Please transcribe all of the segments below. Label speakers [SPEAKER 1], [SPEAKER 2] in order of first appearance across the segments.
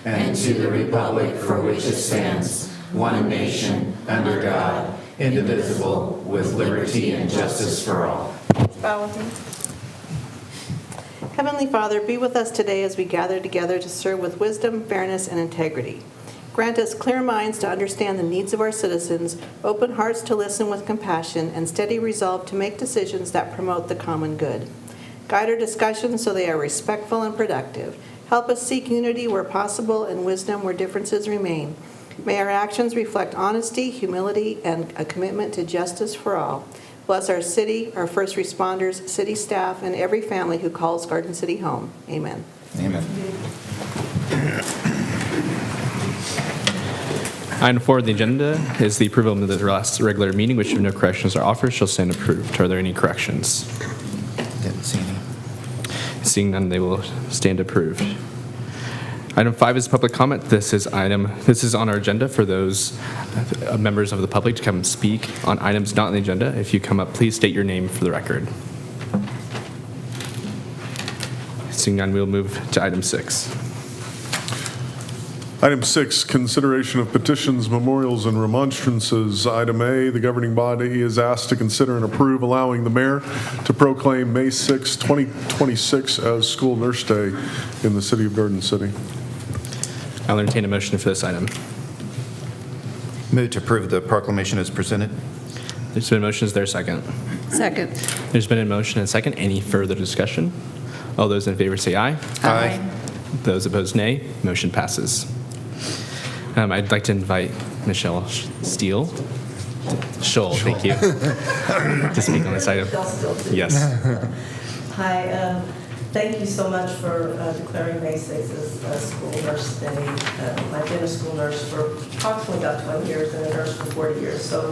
[SPEAKER 1] and to the republic for which it stands, one nation, under God, indivisible, with liberty and justice for all.
[SPEAKER 2] Bow with me. Heavenly Father, be with us today as we gather together to serve with wisdom, fairness, and integrity. Grant us clear minds to understand the needs of our citizens, open hearts to listen with compassion, and steady resolve to make decisions that promote the common good. Guide our discussions so they are respectful and productive. Help us seek unity where possible and wisdom where differences remain. May our actions reflect honesty, humility, and a commitment to justice for all. Bless our city, our first responders, city staff, and every family who calls Garden City home. Amen.
[SPEAKER 3] Amen.
[SPEAKER 4] Item 4 on the agenda is the approval of the last regular meeting, which if no corrections are offered shall stand approved. Are there any corrections?
[SPEAKER 3] Didn't see any.
[SPEAKER 4] Seeing none, they will stand approved. Item 5 is public comment. This is on our agenda for those members of the public to come and speak on items not on the agenda. If you come up, please state your name for the record. Seeing none, we'll move to item 6.
[SPEAKER 5] Item 6, consideration of petitions, memorials, and remonstrances. Item A, the governing body is asked to consider and approve allowing the mayor to proclaim May 6, 2026 as School Nurse Day in the city of Garden City.
[SPEAKER 4] I'll entertain a motion for this item.
[SPEAKER 3] Move to approve the proclamation as presented.
[SPEAKER 4] There's been a motion. Is there a second?
[SPEAKER 2] Second.
[SPEAKER 4] There's been a motion and a second. Any further discussion? All those in favor say aye.
[SPEAKER 3] Aye.
[SPEAKER 4] Those opposed, nay. Motion passes. I'd like to invite Michelle Steele, thank you, to speak on this item. Yes.
[SPEAKER 6] Hi, thank you so much for declaring May 6th as School Nurse Day. I've been a school nurse for approximately about 20 years and a nurse for 40 years. So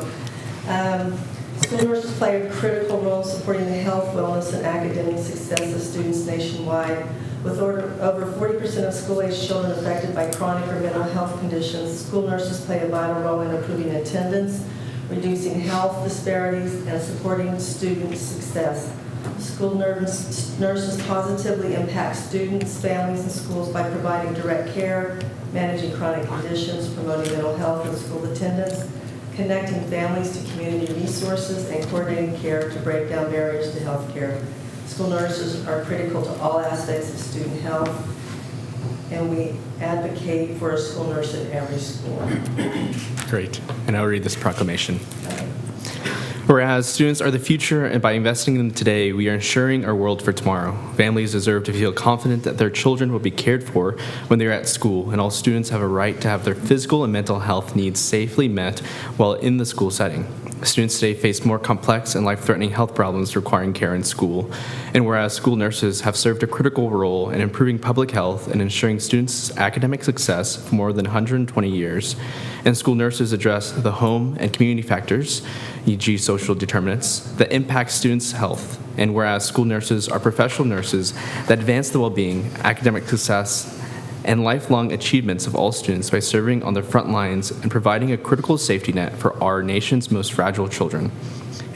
[SPEAKER 6] school nurses play a critical role in supporting the health, wellness, and academic success of students nationwide. With over 40% of school-aged children affected by chronic or mental health conditions, school nurses play a vital role in improving attendance, reducing health disparities, and supporting student success. School nurses positively impact students, families, and schools by providing direct care, managing chronic conditions, promoting mental health and school attendance, connecting families to community resources, and coordinating care to break down barriers to health care. School nurses are critical to all aspects of student health, and we advocate for a school nurse in every school.
[SPEAKER 4] Great. And I'll read this proclamation. Whereas students are the future, and by investing in them today, we are ensuring our world for tomorrow. Families deserve to feel confident that their children will be cared for when they are at school, and all students have a right to have their physical and mental health needs safely met while in the school setting. Students today face more complex and life-threatening health problems requiring care in school. And whereas school nurses have served a critical role in improving public health and ensuring students' academic success for more than 120 years, and school nurses address the home and community factors, e.g. social determinants, that impact students' health. And whereas school nurses are professional nurses that advance the well-being, academic success, and lifelong achievements of all students by serving on the front lines and providing a critical safety net for our nation's most fragile children.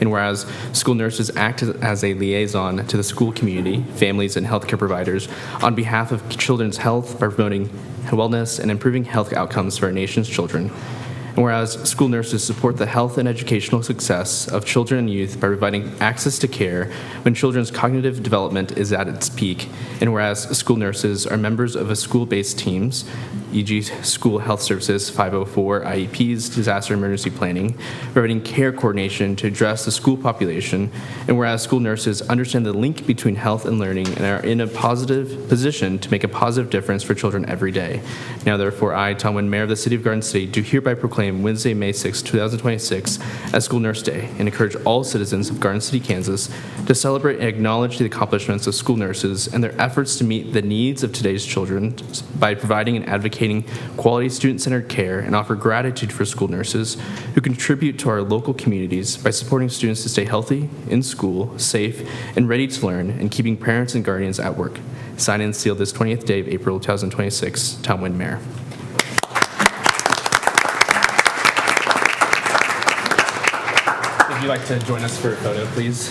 [SPEAKER 4] And whereas school nurses act as a liaison to the school community, families, and healthcare providers on behalf of children's health by promoting wellness and improving health outcomes for our nation's children. And whereas school nurses support the health and educational success of children and youth by providing access to care when children's cognitive development is at its peak. And whereas school nurses are members of a school-based teams, e.g. School Health Services 504, IEPs, disaster emergency planning, providing care coordination to address the school population. And whereas school nurses understand the link between health and learning and are in a positive position to make a positive difference for children every day. Now, therefore, I, Tom Nguyen, Mayor of the City of Garden City, do hereby proclaim Wednesday, May 6, 2026 as School Nurse Day and encourage all citizens of Garden City, Kansas to celebrate and acknowledge the accomplishments of school nurses and their efforts to meet the needs of today's children by providing and advocating quality student-centered care, and offer gratitude for school nurses who contribute to our local communities by supporting students to stay healthy, in school, safe, and ready to learn, and keeping parents and guardians at work. Signed and sealed this 20th day of April 2026, Tom Nguyen, Mayor. If you'd like to join us for a photo, please.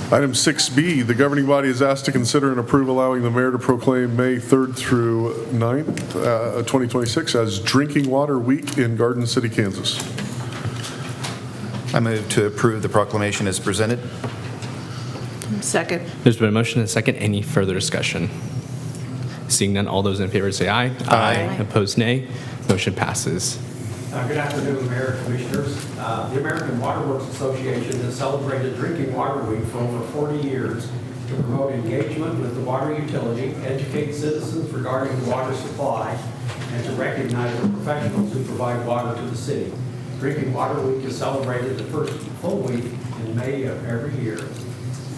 [SPEAKER 5] Item 6B, the governing body is asked to consider and approve allowing the mayor to proclaim May 3rd through 9th, 2026 as Drinking Water Week in Garden City, Kansas.
[SPEAKER 3] I move to approve the proclamation as presented.
[SPEAKER 2] Second.
[SPEAKER 4] There's been a motion and a second. Any further discussion? Seeing none, all those in favor say aye.
[SPEAKER 3] Aye.
[SPEAKER 4] Opposed, nay. Motion passes.
[SPEAKER 7] Good afternoon, Mayor and Commissioners. The American Water Works Association has celebrated Drinking Water Week for over 40 years to promote engagement with the water utility, educate citizens regarding the water supply, and to recognize the professionals who provide water to the city. Drinking Water Week is celebrated the first full week in May of every year.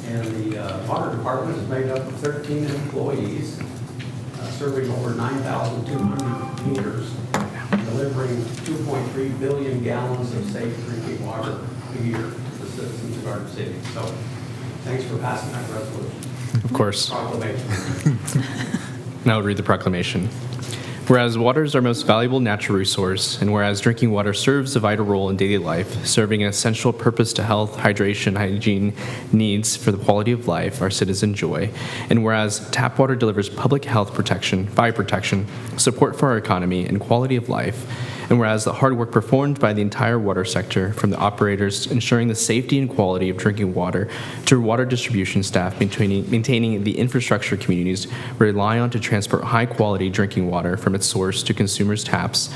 [SPEAKER 7] And the water department is made up of 13 employees, serving over 9,200 meters, delivering 2.3 billion gallons of safe drinking water a year to the citizens of Garden City. So thanks for passing that resolution.
[SPEAKER 4] Of course.
[SPEAKER 7] Proclamation.
[SPEAKER 4] Now I'll read the proclamation. Whereas water is our most valuable natural resource, and whereas drinking water serves a vital role in daily life, serving an essential purpose to health, hydration, hygiene needs for the quality of life our citizens enjoy, and whereas tap water delivers public health protection, fire protection, support for our economy, and quality of life, and whereas the hard work performed by the entire water sector, from the operators ensuring the safety and quality of drinking water to water distribution staff maintaining the infrastructure communities rely on to transport high-quality drinking water from its source to consumers' taps,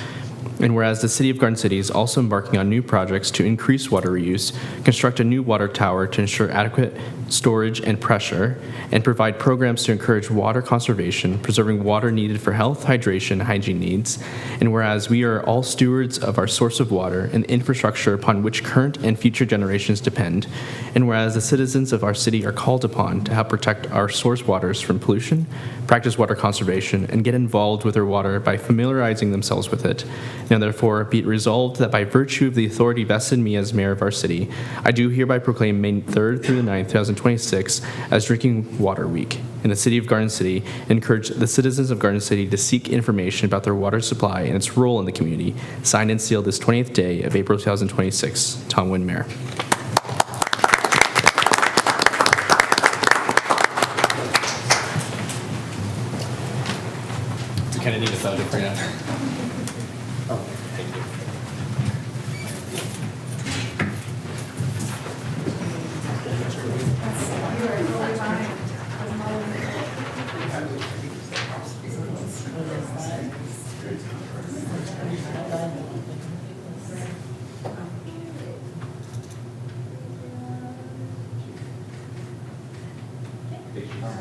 [SPEAKER 4] and whereas the City of Garden City is also embarking on new projects to increase water reuse, construct a new water tower to ensure adequate storage and pressure, and provide programs to encourage water conservation, preserving water needed for health, hydration, and hygiene needs, and whereas we are all stewards of our source of water and the infrastructure upon which current and future generations depend, and whereas the citizens of our city are called upon to help protect our source waters from pollution, practice water conservation, and get involved with our water by familiarizing themselves with it. Now therefore be it resolved that by virtue of the authority vested in me as mayor of our city, I do hereby proclaim May 3rd through the 9th, 2026 as Drinking Water Week in the City of Garden City, and encourage the citizens of Garden City to seek information about their water supply and its role in the community. Signed and sealed this 20th day of April 2026. Tom Nguyen, Mayor. You kind of need a photo for that.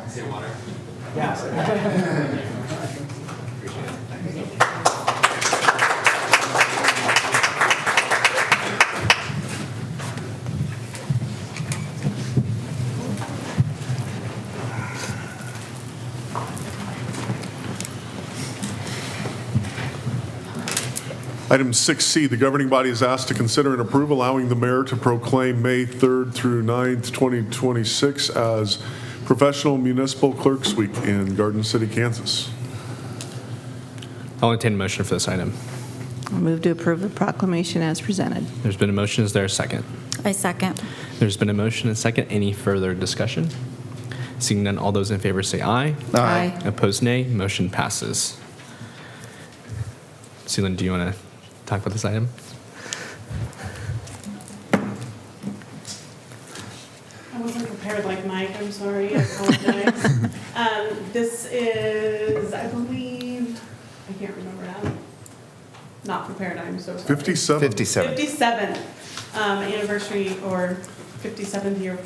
[SPEAKER 4] Say water.
[SPEAKER 5] Item 6C, the governing body is asked to consider and approve allowing the mayor to proclaim May 3rd through 9th, 2026 as Professional Municipal Clerks Week in Garden City, Kansas.
[SPEAKER 4] I'll entertain a motion for this item.
[SPEAKER 2] I'll move to approve the proclamation as presented.
[SPEAKER 4] There's been a motion. Is there a second?
[SPEAKER 8] I second.
[SPEAKER 4] There's been a motion and a second. Any further discussion? Seeing none, all those in favor say aye.
[SPEAKER 2] Aye.
[SPEAKER 4] Opposed, nay. Motion passes. Seelan, do you want to talk about this item?
[SPEAKER 9] I wasn't prepared like Mike, I'm sorry, I apologize. This is, I believe, I can't remember now. not prepared, I'm so sorry.
[SPEAKER 5] 57.
[SPEAKER 3] 57.
[SPEAKER 9] 57th anniversary or 57th year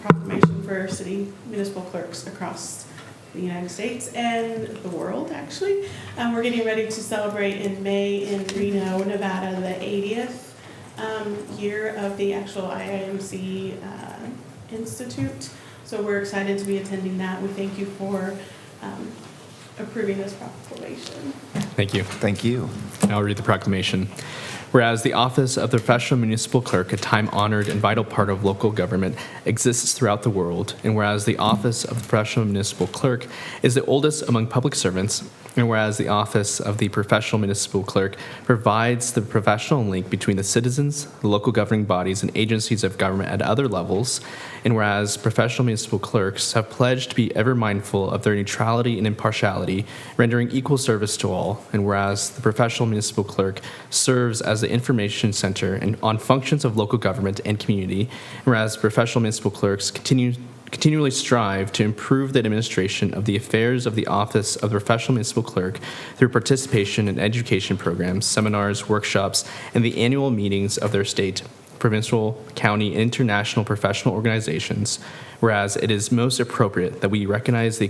[SPEAKER 9] proclamation for city municipal clerks across the United States and the world, actually. We're getting ready to celebrate in May in Reno, Nevada, the 80th year of the actual IIMC Institute. So we're excited to be attending that. We thank you for approving this proclamation.
[SPEAKER 4] Thank you.
[SPEAKER 3] Thank you.
[SPEAKER 4] I'll read the proclamation. Whereas the office of the professional municipal clerk, a time-honored and vital part of local government, exists throughout the world, and whereas the office of the professional municipal clerk is the oldest among public servants, and whereas the office of the professional municipal clerk provides the professional link between the citizens, the local governing bodies, and agencies of government at other levels, and whereas professional municipal clerks have pledged to be ever mindful of their neutrality and impartiality, rendering equal service to all, and whereas the professional municipal clerk serves as the information center and on functions of local government and community, whereas professional municipal clerks continually strive to improve the administration of the affairs of the office of the professional municipal clerk through participation in education programs, seminars, workshops, and the annual meetings of their state, provincial, county, and international professional organizations, whereas it is most appropriate that we recognize the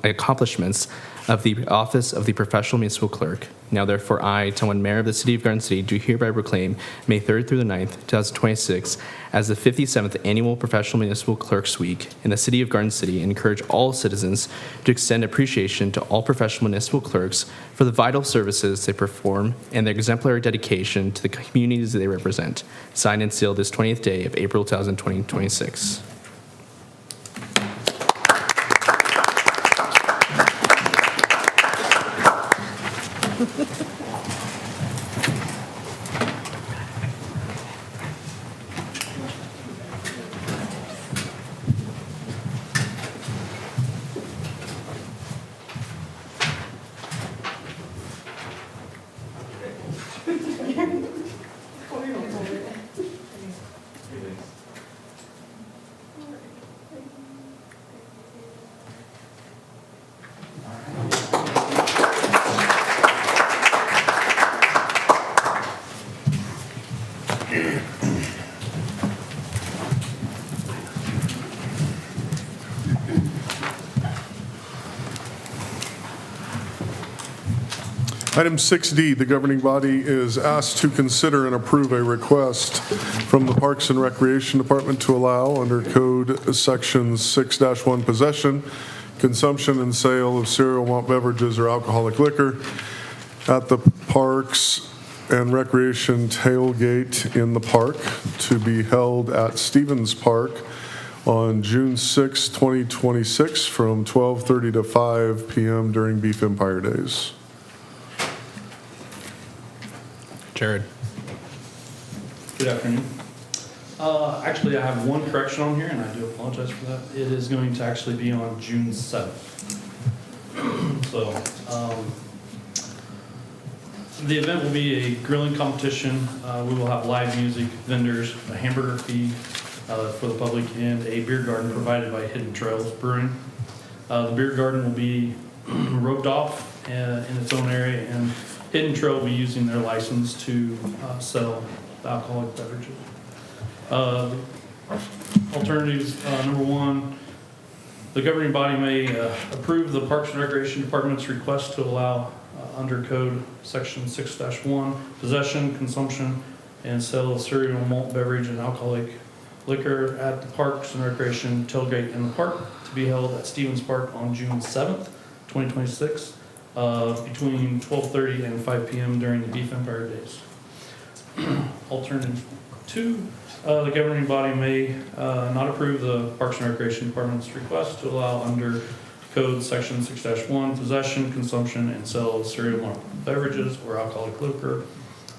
[SPEAKER 4] accomplishments of the office of the professional municipal clerk. Now, therefore, I, Nguyen, Mayor of the City of Garden City, do hereby proclaim May 3rd through the 9th, 2026, as the 57th Annual Professional Municipal Clerks Week in the City of Garden City, and encourage all citizens to extend appreciation to all professional municipal clerks for the vital services they perform and their exemplary dedication to the communities they represent. Signed and sealed this 20th day of April 2026.
[SPEAKER 5] Item 6D, the governing body is asked to consider and approve a request from the Parks and Recreation Department to allow, under Code Section 6-1, possession, consumption, and sale of cereal, malt beverages, or alcoholic liquor at the Parks and Recreation tailgate in the park to be held at Stevens Park on June 6, 2026, from 12:30 to 5 p.m. during Beef Empire Days.
[SPEAKER 4] Jared.
[SPEAKER 8] Good afternoon. Actually, I have one correction on here, and I do apologize for that. It is going to actually be on June 7th. So, the event will be a grilling competition. We will have live music, vendors, a hamburger feed for the public, and a beer garden provided by Hidden Trails Brewing. The beer garden will be roped off in its own area, and Hidden Trail will be using their license to sell alcoholic beverages. Alternatives, number one, the governing body may approve the Parks and Recreation Department's request to allow, under Code Section 6-1, possession, consumption, and sale of cereal, malt beverage, and alcoholic liquor at the Parks and Recreation tailgate in the park to be held at Stevens Park on June 7th, 2026. Between 12:30 and 5 p.m. during the Beef Empire Days. Alternative 2, the governing body may not approve the Parks and Recreation Department's request to allow, under Code Section 6-1, possession, consumption, and sale of cereal, malt beverages, or alcoholic liquor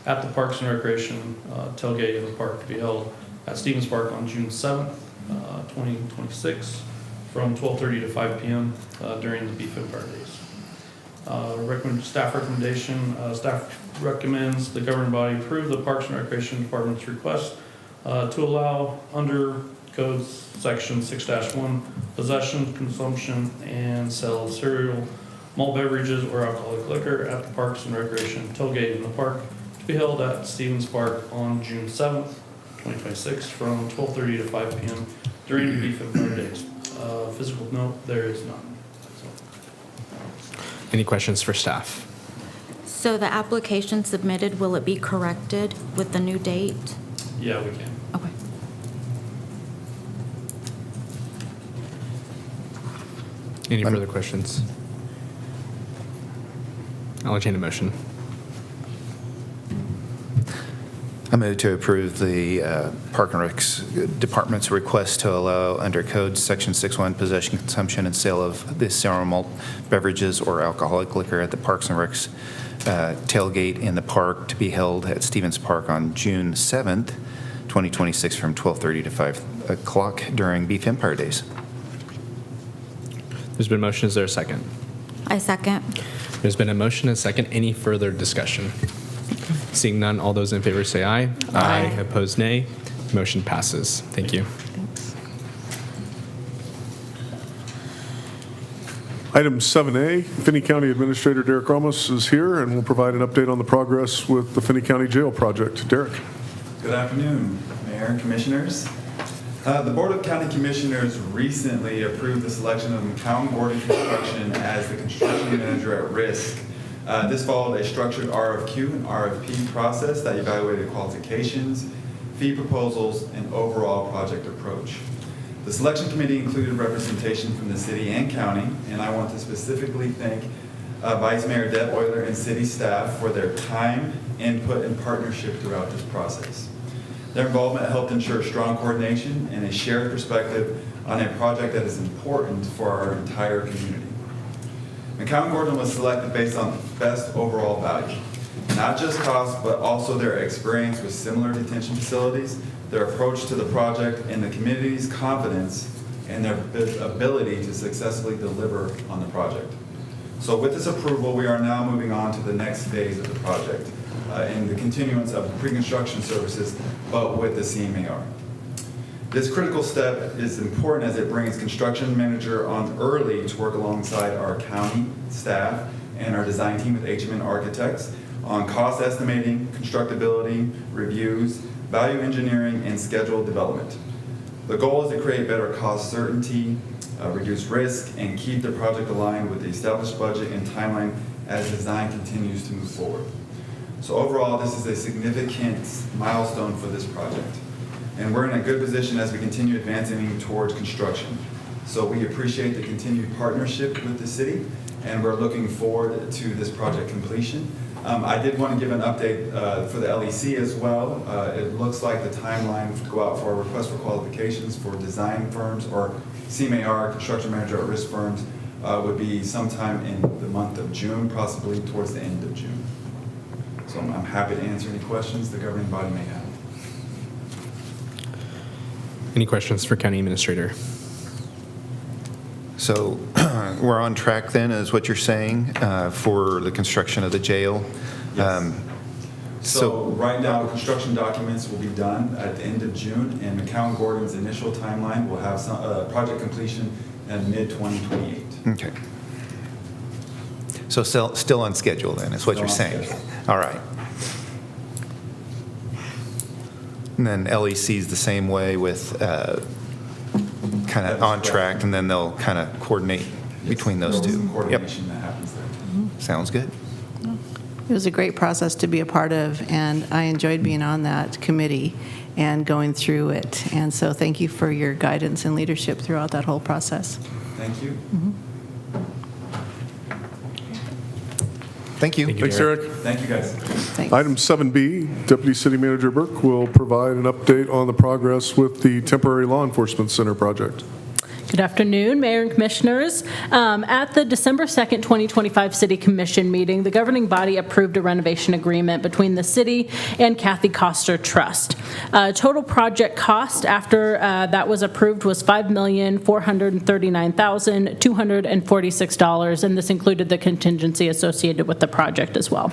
[SPEAKER 8] at the Parks and Recreation tailgate in the park to be held at Stevens Park on June 7th, 2026, from 12:30 to 5 p.m. During the Beef Empire Days. Staff recommendation, staff recommends the governing body approve the Parks and Recreation Department's request to allow, under Code Section 6-1, possession, consumption, and sale of cereal, malt beverages or alcoholic liquor at the Parks and Recreation tailgate in the park to be held at Stevens Park on June 7th, 2026 from 12:30 to 5 p.m. during the beef and fire days. Physical note, there is none.
[SPEAKER 4] Any questions for staff?
[SPEAKER 10] So the application submitted, will it be corrected with the new date?
[SPEAKER 8] Yeah, we can.
[SPEAKER 10] Okay.
[SPEAKER 4] Any further questions? I'll entertain a motion.
[SPEAKER 3] I move to approve the Park and Rec's Department's request to allow under Code Section 6.1 possession, consumption, and sale of the sour malt beverages or alcoholic liquor at the Parks and Rec's tailgate in the park to be held at Stevens Park on June 7th, 2026 from 12:30 to 5 o'clock during Beef Empire Days.
[SPEAKER 4] There's been a motion. Is there a second?
[SPEAKER 10] I second.
[SPEAKER 4] There's been a motion and a second. Any further discussion? Seeing none, all those in favor say aye.
[SPEAKER 10] Aye.
[SPEAKER 4] Opposed, nay. Motion passes. Thank you.
[SPEAKER 2] Thanks.
[SPEAKER 5] Item 7A, Finney County Administrator Derek Ramos is here and will provide an update on the progress with the Finney County Jail project. Derek.
[SPEAKER 11] Good afternoon, Mayor and Commissioners. The Board of County Commissioners recently approved the selection of McCown Gordon Construction as the construction manager at risk. This followed a structured RFQ and RFP process that evaluated qualifications, fee proposals, and overall project approach. The selection committee included representation from the city and county, and I want to specifically thank Vice Mayor Deb Euler and city staff for their time, input, and partnership throughout this process. Their involvement helped ensure strong coordination and a shared perspective on a project that is important for our entire community. McCown Gordon was selected based on best overall value, not just cost, but also their experience with similar detention facilities, their approach to the project, and the community's confidence in their ability to successfully deliver on the project. So with this approval, we are now moving on to the next phase of the project and the continuance of pre-construction services, but with the CMAR. This critical step is important as it brings construction manager on early to work alongside our county staff and our design team with HMN Architects on cost estimating, constructability, reviews, value engineering, and schedule development. The goal is to create better cost certainty, reduce risk, and keep the project aligned with the established budget and timeline as design continues to move forward. So overall, this is a significant milestone for this project. And we're in a good position as we continue advancing towards construction. So we appreciate the continued partnership with the city, and we're looking forward to this project completion. I did want to give an update for the LEC as well. It looks like the timeline to go out for a request for qualifications for design firms or CMAR, construction manager at risk firms, would be sometime in the month of June, possibly towards the end of June. So I'm happy to answer any questions the governing body may have.
[SPEAKER 4] Any questions for County Administrator?
[SPEAKER 3] So we're on track then, is what you're saying, for the construction of the jail?
[SPEAKER 11] Yes. So right now, construction documents will be done at the end of June, and McCown Gordon's initial timeline will have some project completion in mid-2028.
[SPEAKER 3] Okay. So still on schedule then, is what
[SPEAKER 11] Still
[SPEAKER 3] you're
[SPEAKER 11] on
[SPEAKER 3] saying?
[SPEAKER 11] schedule.
[SPEAKER 3] All right. And then LEC is the same way with kind of on track, and then they'll kind of coordinate between those
[SPEAKER 11] There'll be
[SPEAKER 3] two.
[SPEAKER 11] some
[SPEAKER 3] Yep.
[SPEAKER 11] coordination that happens there.
[SPEAKER 3] Sounds good.
[SPEAKER 2] It was a great process to be a part of, and I enjoyed being on that committee and going through it. And so thank you for your guidance and leadership throughout that whole process.
[SPEAKER 11] Thank you.
[SPEAKER 3] Thank you.
[SPEAKER 4] Thank you.
[SPEAKER 5] Thanks, Derek.
[SPEAKER 11] Thank you, guys.
[SPEAKER 2] Thanks.
[SPEAKER 5] Item 7B, Deputy City Manager Burke will provide an update on the progress with the Temporary Law Enforcement Center project.
[SPEAKER 12] Good afternoon, Mayor and Commissioners. At the December 2nd, 2025 City Commission meeting, the governing body approved a renovation agreement between the city and Kathy Koster Trust. Total project cost after that was approved was $5,439,246, and this included the contingency associated with the project as well.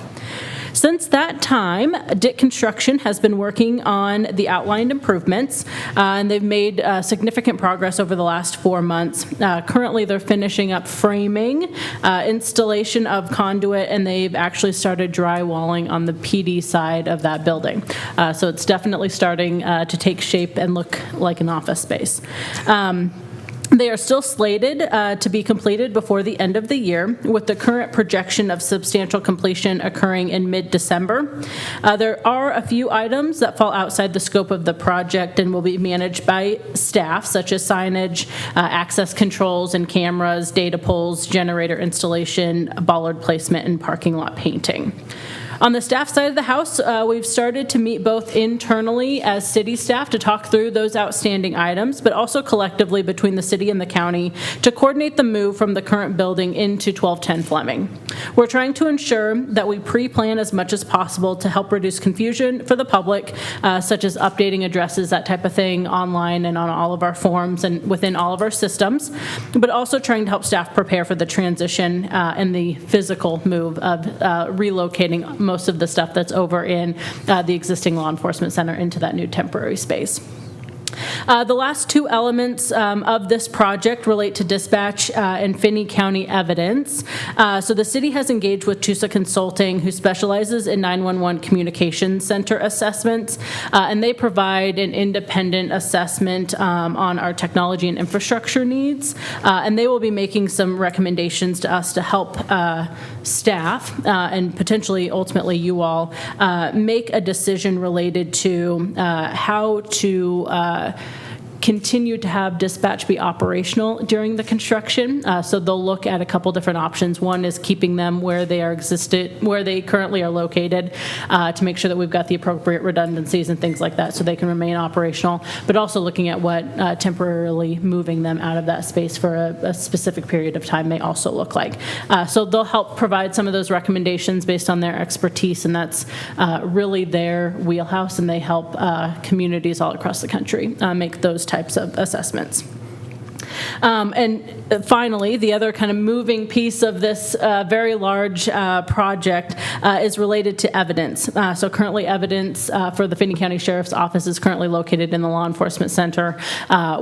[SPEAKER 12] Since that time, Dick Construction has been working on the outlined improvements, and they've made significant progress over the last 4 months. Currently, they're finishing up framing, installation of conduit, and they've actually started drywalling on the PD side of that building. So it's definitely starting to take shape and look like an office space. They are still slated to be completed before the end of the year, with the current projection of substantial completion occurring in mid-December. There are a few items that fall outside the scope of the project and will be managed by staff, such as signage, access controls and cameras, data poles, generator installation, bollard placement, and parking lot painting. On the staff side of the house, we've started to meet both internally as city staff to talk through those outstanding items, but also collectively between the city and the county to coordinate the move from the current building into 1210 Fleming. We're trying to ensure that we pre-plan as much as possible to help reduce confusion for the public, such as updating addresses, that type of thing, online and on all of our forms and within all of our systems, but also trying to help staff prepare for the transition and the physical move of relocating most of the stuff that's over in the existing law enforcement center into that new temporary space. The last two elements of this project relate to dispatch and Finney County evidence. So the city has engaged with Tusa Consulting, who specializes in 911 communications center assessments, and they provide an independent assessment on our technology and infrastructure needs, and they will be making some recommendations to us to help staff and potentially ultimately you all make a decision related to how to continue to have dispatch be operational during the construction. So they'll look at a couple different options. One is keeping them where they currently are located to make sure that we've got the appropriate redundancies and things like that so they can remain operational, but also looking at what temporarily moving them out of that space for a specific period of time may also look like. So they'll help provide some of those recommendations based on their expertise, and that's really their wheelhouse, and they help communities all across the country make those types of assessments. And finally, the other kind of moving piece of this very large project is related to evidence. So currently evidence for the Finney County Sheriff's Office is currently located in the Law Enforcement Center.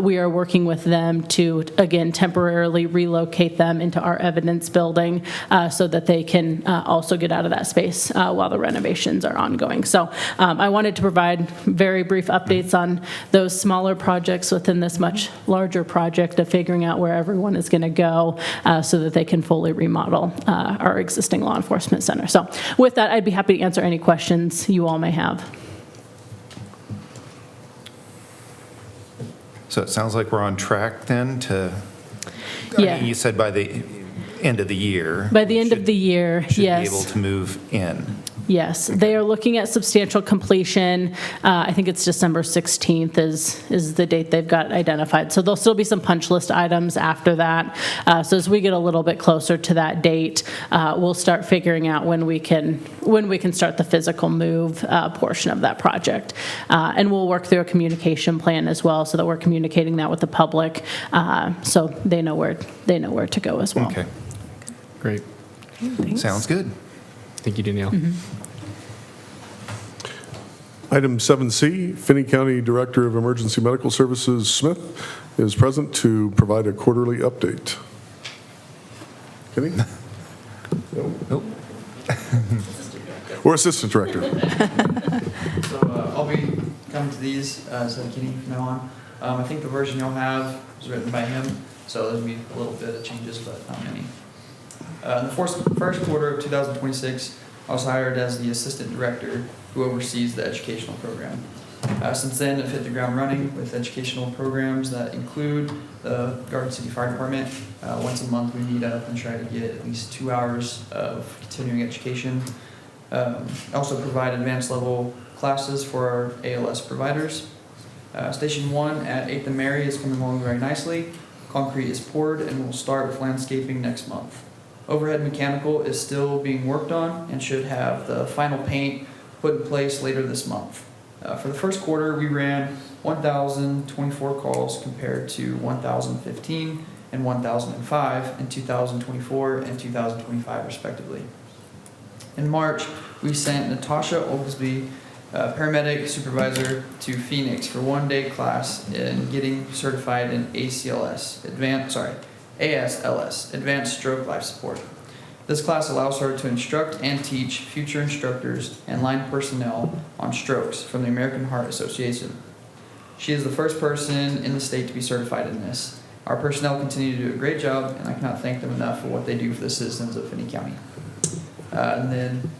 [SPEAKER 12] We are working with them to, again, temporarily relocate them into our evidence building so that they can also get out of that space while the renovations are ongoing. So I wanted to provide very brief updates on those smaller projects within this much larger project of figuring out where everyone is going to go so that they can fully remodel our existing law enforcement center. So with that, I'd be happy to answer any questions you all may have.
[SPEAKER 3] So it sounds like we're on track then to,
[SPEAKER 12] Yeah.
[SPEAKER 3] you said by the end of the year.
[SPEAKER 12] By the end of the year,
[SPEAKER 3] Should
[SPEAKER 12] yes.
[SPEAKER 3] be able to move in.
[SPEAKER 12] Yes, they are looking at substantial completion. I think it's December 16th is the date they've got identified. So there'll still be some punch list items after that. So as we get a little bit closer to that date, we'll start figuring out when we can start the physical move portion of that project. And we'll work through a communication plan as well, so that we're communicating that with the public, so they know where to go as well.
[SPEAKER 3] Okay.
[SPEAKER 4] Great.
[SPEAKER 3] Sounds good.
[SPEAKER 4] Thank you, Danielle.
[SPEAKER 5] Item 7C, Finney County Director of Emergency Medical Services Smith is present to provide a quarterly update. Kenny?
[SPEAKER 3] Nope.
[SPEAKER 5] Or Assistant Director.
[SPEAKER 13] So I'll be coming to these instead of Kenny from now on. I think the version you'll have was written by him, so there'll be a little bit of changes, but not many. In the first quarter of 2026, I was hired as the Assistant Director who oversees the educational program. Since then, I've hit the ground running with educational programs that include the Garden City Fire Department. Once a month, we meet up and try to get at least 2 hours of continuing education. I also provide advanced level classes for our ALS providers. Station 1 at 8th and Mary is coming along very nicely. Concrete is poured and we'll start with landscaping next month. Overhead mechanical is still being worked on and should have the final paint put in place later this month. For the first quarter, we ran 1,024 calls compared to 1,015 and 1,005 in 2024 and 2025 respectively. In March, we sent Natasha Oglesby, paramedic supervisor, to Phoenix for 1-day class in getting certified in ASLS, Advanced Stroke Life Support. This class allows her to instruct and teach future instructors and line personnel on strokes from the American Heart Association. She is the first person in the state to be certified in this. Our personnel continue to do a great job, and I cannot thank them enough for what they do for the citizens of Finney County. And then,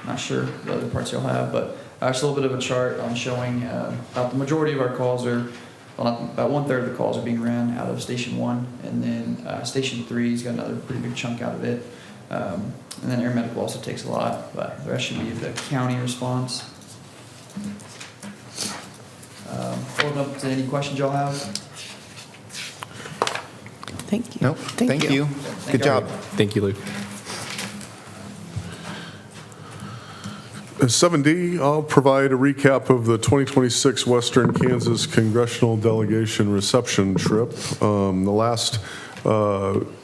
[SPEAKER 13] not sure the other parts you'll have, but just a little bit of a chart on showing about the majority of our calls are, well, about 1/3 of the calls are being ran out of Station 1, and then Station 3's got another pretty big chunk out of it. And then air medical also takes a lot, but the rest should be the county response. Open up to any questions y'all have.
[SPEAKER 2] Thank you.
[SPEAKER 3] Nope, thank you. Good job.
[SPEAKER 4] Thank you, Luke.
[SPEAKER 5] 7D, I'll provide a recap of the 2026 Western Kansas Congressional Delegation Reception Trip. The last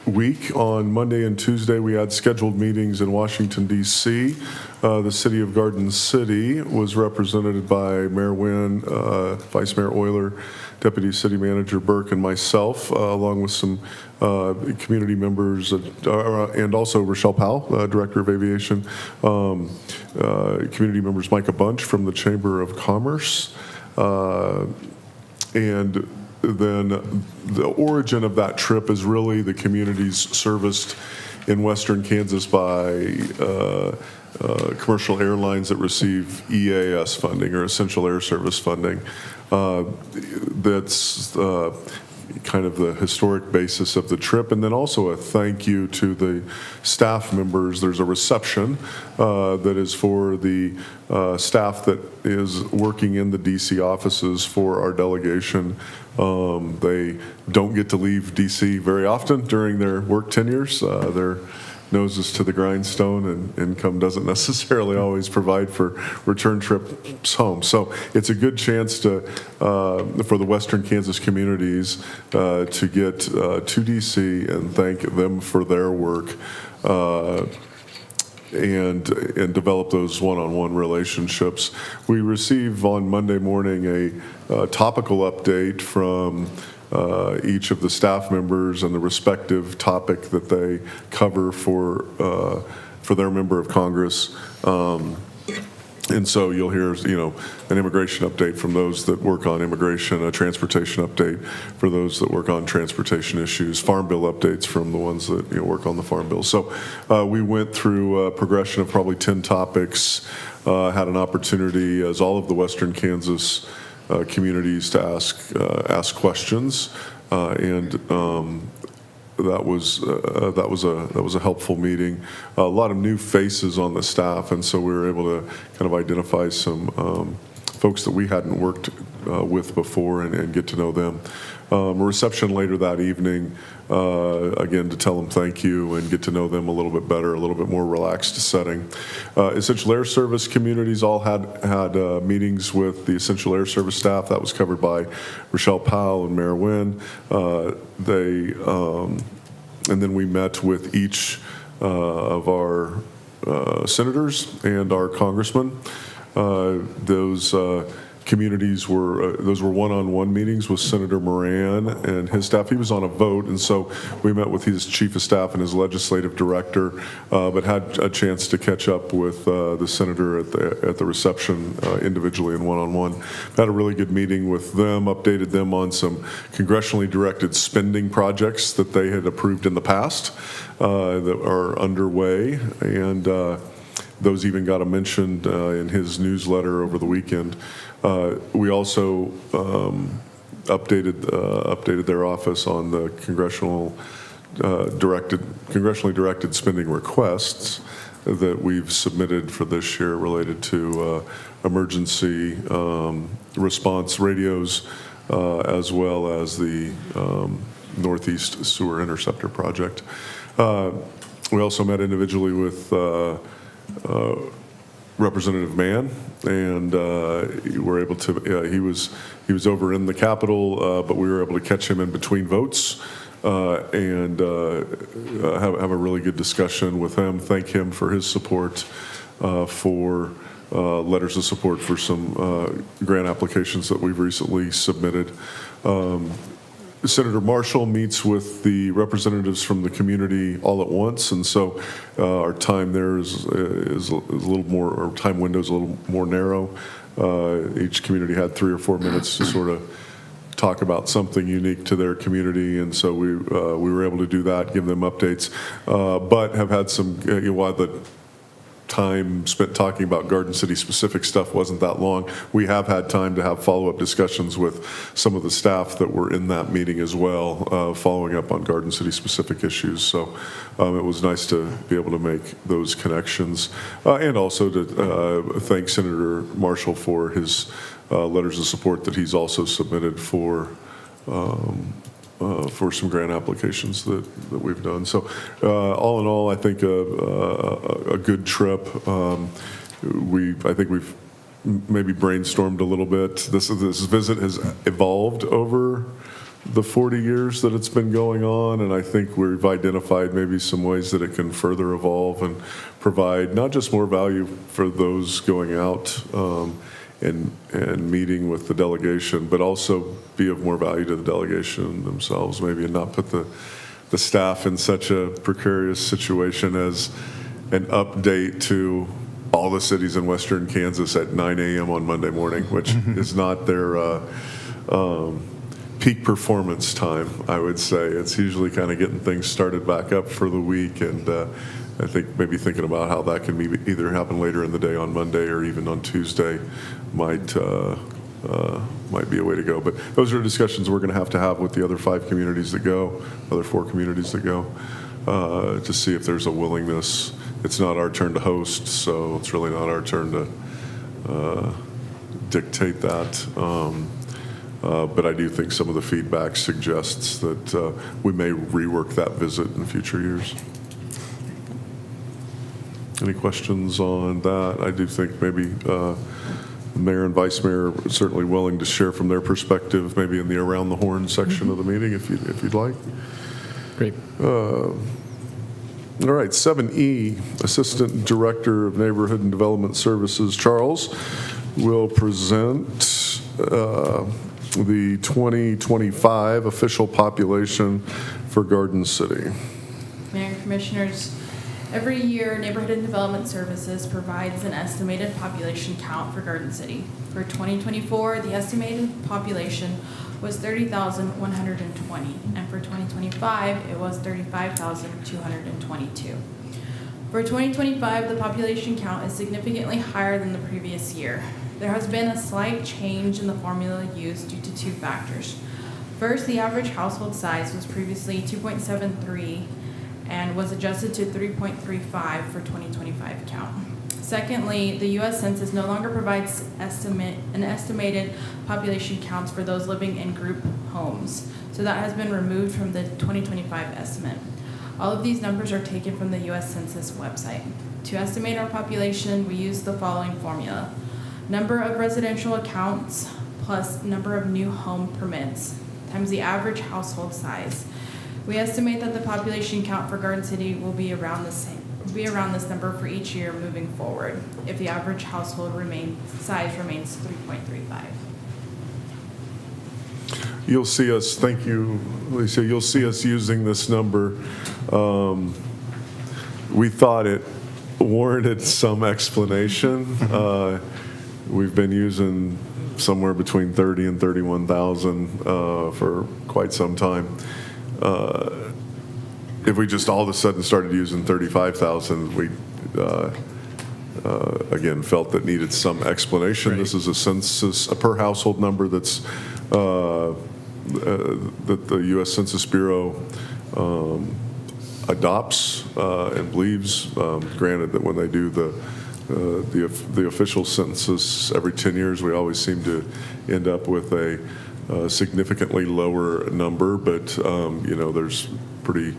[SPEAKER 5] week, on Monday and Tuesday, we had scheduled meetings in Washington, D.C. The city of Garden City was represented by Mayor Nguyen, Vice Mayor Euler, Deputy City Manager Burke, and myself, along with some community members, and also Rochelle Powell, Director of Aviation, community members Micah Bunch from the Chamber of Commerce, and then the origin of that trip is really the communities serviced in Western Kansas by commercial airlines that receive EAS funding, or Essential Air Service funding. That's kind of the historic basis of the trip, and then also a thank you to the staff members. There's a reception that is for the staff that is working in the DC offices for our delegation. They don't get to leave DC very often during their work tenures. Their noses to the grindstone, and income doesn't necessarily always provide for return trips home. So it's a good chance to for the Western Kansas communities to get to DC and thank them for their work, and develop those one-on-one relationships. We receive on Monday morning a topical update from each of the staff members and the respective topic that they cover for their member of Congress. And so you'll hear, an immigration update from those that work on immigration, a transportation update for those that work on transportation issues, farm bill updates from the ones that work on the farm bill. So we went through a progression of probably 10 topics, had an opportunity, as all of the Western Kansas communities, to ask questions, and that was a helpful meeting. A lot of new faces on the staff, and so we were able to kind of identify some folks that we hadn't worked with before and get to know them. A reception later that evening, again, to tell them thank you and get to know them a little bit better, a little bit more relaxed setting. Essential Air Service communities all had meetings with the Essential Air Service staff. That was covered by Rochelle Powell and Mayor Nguyen. And then we met with each of our senators and our congressmen. Those communities were one-on-one meetings with Senator Moran and his staff. He was on a vote, and so we met with his chief of staff and his legislative director, but had a chance to catch up with the senator at the reception individually and one-on-one. Had a really good meeting with them, updated them on some congressionally directed spending projects that they had approved in the past that are underway, and those even got a mention in his newsletter over the weekend. We also updated their office on the congressionally directed spending requests that we've submitted for this year related to emergency response radios, as well as the Northeast Sewer Interceptor Project. We also met individually with Representative Mann, and we're able to. He was over in the Capitol, but we were able to catch him in between votes and have a really good discussion with him. Thank him for his support for letters of support for some grant applications that we've recently submitted. Senator Marshall meets with the representatives from the community all at once, and so our time there is a little more, our time window is a little more narrow. Each community had 3 or 4 minutes to sort of talk about something unique to their community, and so we were able to do that, give them updates, but have had some, while the time spent talking about Garden City specific stuff wasn't that long, we have had time to have follow-up discussions with some of the staff that were in that meeting as well, following up on Garden City specific issues. So it was nice to be able to make those connections, and also to thank Senator Marshall for his letters of support that he's also submitted for some grant applications that we've done. So all in all, I think a good trip. I think we've maybe brainstormed a little bit. This visit has evolved over the 40 years that it's been going on, and I think we've identified maybe some ways that it can further evolve and provide not just more value for those going out and meeting with the delegation, but also be of more value to the delegation themselves, maybe, and not put the staff in such a precarious situation as an update to all the cities in western Kansas at 9 a.m. on Monday morning, which is not their peak performance time, I would say. It's usually kind of getting things started back up for the week, and I think maybe thinking about how that can maybe either happen later in the day on Monday or even on Tuesday might be a way to go. But those are discussions we're going to have with the other 5 communities that go, other 4 communities that go, to see if there's a willingness. It's not our turn to host, so it's really not our turn to dictate that. But I do think some of the feedback suggests that we may rework that visit in future years. Any questions on that? I do think maybe Mayor and Vice Mayor are certainly willing to share from their perspective, maybe in the Around the Horn section of the meeting, if you'd like.
[SPEAKER 4] Great.
[SPEAKER 5] All right, 7E, Assistant Director of Neighborhood and Development Services, Charles, will present the 2025 official population for Garden City.
[SPEAKER 14] Mayor and Commissioners, every year, Neighborhood and Development Services provides an estimated population count for Garden City. For 2024, the estimated population was 30,120, and for 2025, it was 35,222. For 2025, the population count is significantly higher than the previous year. There has been a slight change in the formula used due to 2 factors. First, the average household size was previously 2.73 and was adjusted to 3.35 for 2025 count. Secondly, the U.S. Census no longer provides an estimated population counts for those living in group homes, so that has been removed from the 2025 estimate. All of these numbers are taken from the U.S. Census website. To estimate our population, we use the following formula: number of residential accounts plus number of new home permits times the average household size. We estimate that the population count for Garden City will be around this number for each year moving forward, if the average household size remains 3.35.
[SPEAKER 5] You'll see us, thank you, Lisa, you'll see us using this number. We thought it warranted some explanation. We've been using somewhere between 30 and 31,000 for quite some time. If we just all of a sudden started using 35,000, we again felt that needed some explanation. Right. This is a census, a per household number that's that the U.S. Census Bureau adopts and believes. Granted that when they do the official census every 10 years, we always seem to end up with a significantly lower number, but there's pretty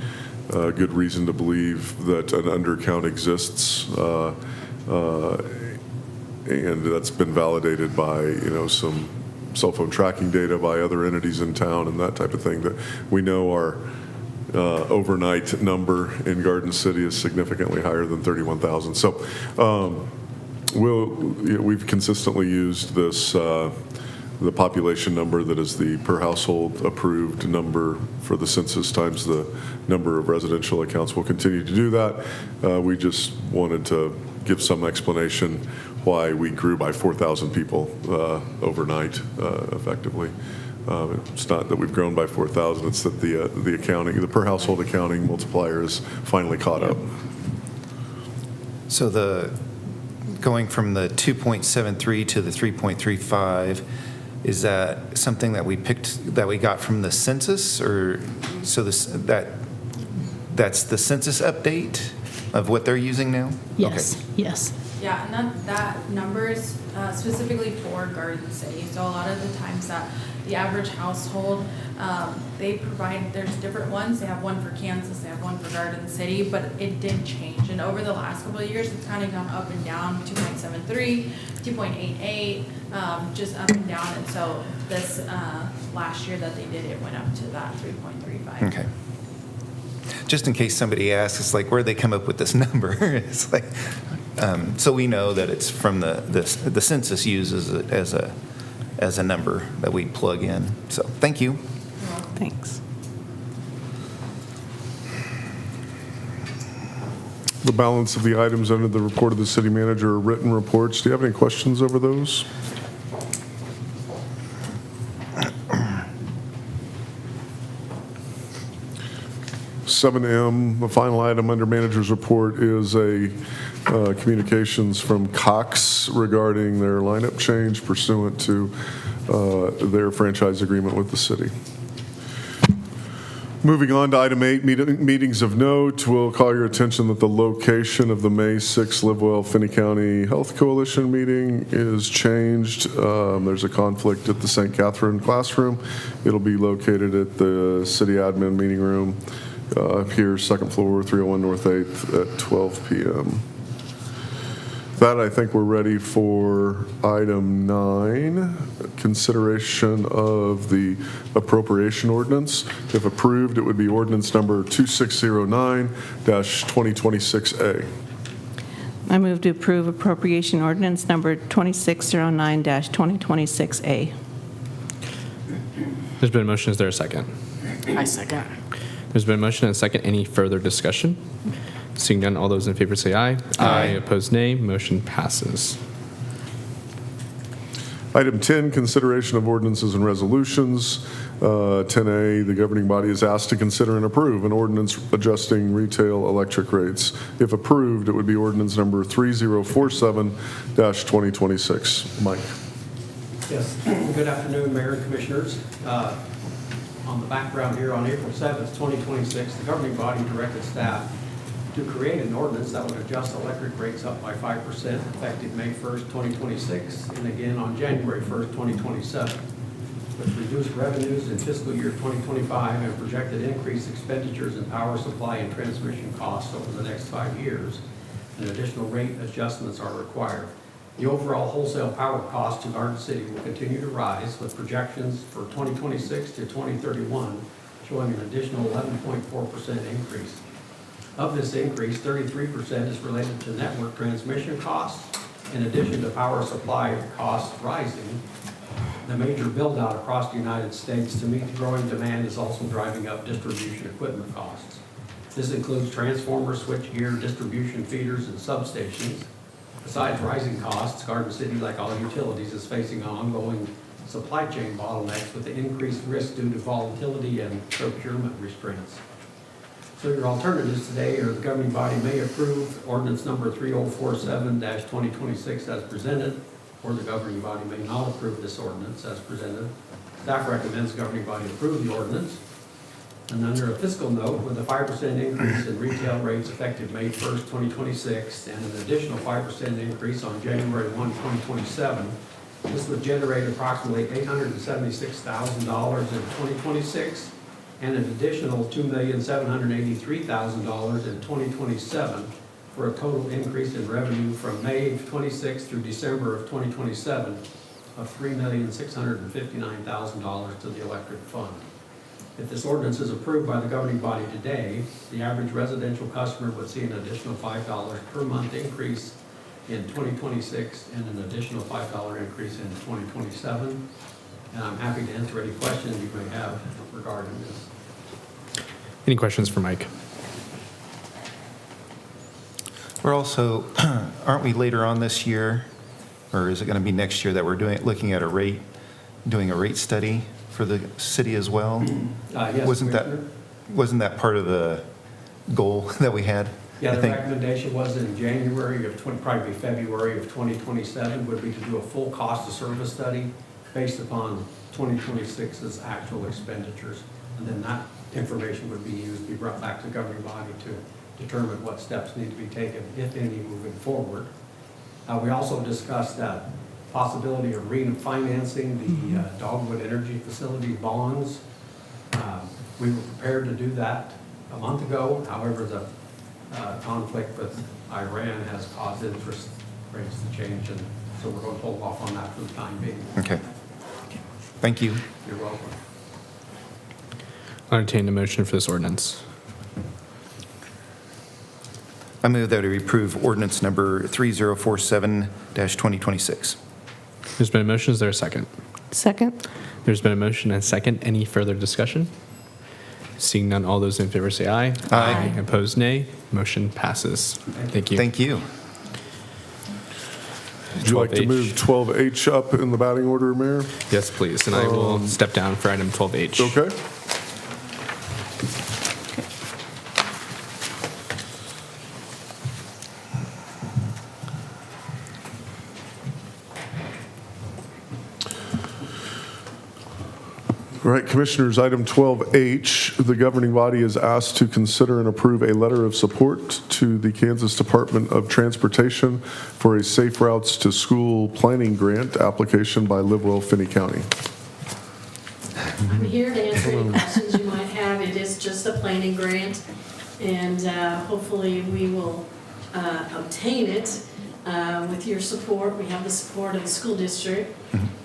[SPEAKER 5] good reason to believe that an undercount exists, and that's been validated by some cell phone tracking data by other entities in town and that type of thing, that we know our overnight number in Garden City is significantly higher than 31,000. So We've consistently used this, the population number that is the per household approved number for the census times the number of residential accounts. We'll continue to do that. We just wanted to give some explanation why we grew by 4,000 people overnight, effectively. It's not that we've grown by 4,000, it's that the accounting, the per household accounting multiplier is finally caught up.
[SPEAKER 3] So going from the 2.73 to the 3.35, is that something that we got from the census, or so that's the census update of what they're using now?
[SPEAKER 12] Yes,
[SPEAKER 3] Okay.
[SPEAKER 12] yes.
[SPEAKER 14] Yeah, and that number is specifically for Garden City. So a lot of the times that the average household, they provide, there's different ones. They have one for Kansas, they have one for Garden City, but it did change. And over the last couple of years, it's kind of gone up and down, 2.73, 2.88, just up and down. And so this last year that they did, it went up to that 3.35.
[SPEAKER 3] Okay. Just in case somebody asks, it's like, where'd they come up with this number? It's like, so we know that it's from the census uses it as a number that we plug in. So thank you.
[SPEAKER 2] Thanks.
[SPEAKER 5] The balance of the items under the report of the city manager are written reports. Do you have any questions over those? (7M), the final item under manager's report is a communications from Cox regarding their lineup change pursuant to their franchise agreement with the city. Moving on to item 8, meetings of note. We'll call your attention that the location of the May 6th Live Well Finney County Health Coalition meeting is changed. There's a conflict at the St. Catherine classroom. It'll be located at the city admin meeting room here, second floor, 301 North 8th at 12 p.m. That, I think we're ready for item 9, consideration of the appropriation ordinance. If approved, it would be ordinance number 2609-2026A.
[SPEAKER 2] I move to approve appropriation ordinance number 2609-2026A.
[SPEAKER 4] There's been a motion. Is there a second?
[SPEAKER 12] I second.
[SPEAKER 4] There's been a motion and a second. Any further discussion? Seeing none, all those in favor say aye. Aye. Opposed, nay. Motion passes.
[SPEAKER 5] Item 10, consideration of ordinances and resolutions. 10A, the governing body is asked to consider and approve an ordinance adjusting retail electric rates. If approved, it would be ordinance number 3047-2026. Mike.
[SPEAKER 7] Yes, good afternoon, Mayor and Commissioners. On the background here, on April 7th, 2026, the governing body directed staff to create an ordinance that would adjust electric rates up by 5% effective May 1st, 2026, and again on January 1st, 2027, with reduced revenues in fiscal year 2025 and projected increased expenditures in power supply and transmission costs over the next 5 years, and additional rate adjustments are required. The overall wholesale power cost to Garden City will continue to rise, with projections for 2026 to 2031 showing an additional 11.4% increase. Of this increase, 33% is related to network transmission costs, in addition to power supply costs rising. The major build-out across the United States to meet the growing demand is also driving up distribution equipment costs. This includes transformers, switchgear, distribution feeders, and substations. Besides rising costs, Garden City, like all utilities, is facing ongoing supply chain bottlenecks with the increased risk due to volatility and procurement restraints. So your alternatives today are the governing body may approve ordinance number 3047-2026 as presented, or the governing body may not approve this ordinance as presented. Staff recommends the governing body approve the ordinance. And under a fiscal note, with a 5% increase in retail rates effective May 1st, 2026, and an additional 5% increase on January 1, 2027, this would generate approximately $876,000 in 2026 and an additional $2,783,000 in 2027 for a total increase in revenue from May of 26 through December of 2027 of $3,659,000 to the electric fund. If this ordinance is approved by the governing body today, the average residential customer would see an additional $5 per month increase in 2026 and an additional $5 increase in 2027. And I'm happy to answer any questions you may have regarding this.
[SPEAKER 4] Any questions for Mike?
[SPEAKER 3] We're also, aren't we later on this year, or is it going to be next year that we're doing a rate study for the city as well?
[SPEAKER 7] Yes,
[SPEAKER 3] Wasn't that part of the goal that we had?
[SPEAKER 7] Yeah,
[SPEAKER 3] I
[SPEAKER 7] the
[SPEAKER 3] think?
[SPEAKER 7] recommendation was in January of probably February of 2027 would be to do a full cost of service study based upon 2026's actual expenditures. And then that information would be brought back to the governing body to determine what steps need to be taken, if any, moving forward. We also discussed that possibility of refinancing the Dogwood Energy Facility bonds. We were prepared to do that a month ago. However, the conflict with Iran has caused interest rates to change, and so we're going to hold off on that for the time being.
[SPEAKER 3] Okay. Thank you.
[SPEAKER 7] You're welcome.
[SPEAKER 4] I'll entertain a motion for this ordinance.
[SPEAKER 3] I move that we approve ordinance number 3047-2026.
[SPEAKER 4] There's been a motion. Is there a second?
[SPEAKER 2] Second.
[SPEAKER 4] There's been a motion and a second. Any further discussion? Seeing none, all those in favor say aye.
[SPEAKER 3] Aye.
[SPEAKER 4] Opposed, nay. Motion passes. Thank you.
[SPEAKER 3] Thank you.
[SPEAKER 5] Would you like to
[SPEAKER 4] 12H.
[SPEAKER 5] move 12H up in the batting order, Mayor?
[SPEAKER 4] Yes, please. And I will step down for item 12H.
[SPEAKER 5] Okay. All right, Commissioners, item 12H, the governing body is asked to consider and approve a letter of support to the Kansas Department of Transportation for a Safe Routes to School Planning Grant application by Livewell, Finney County.
[SPEAKER 15] I'm here to answer any questions you might have. It is just a planning grant, and hopefully we will obtain it with your support. We have the support of the school district,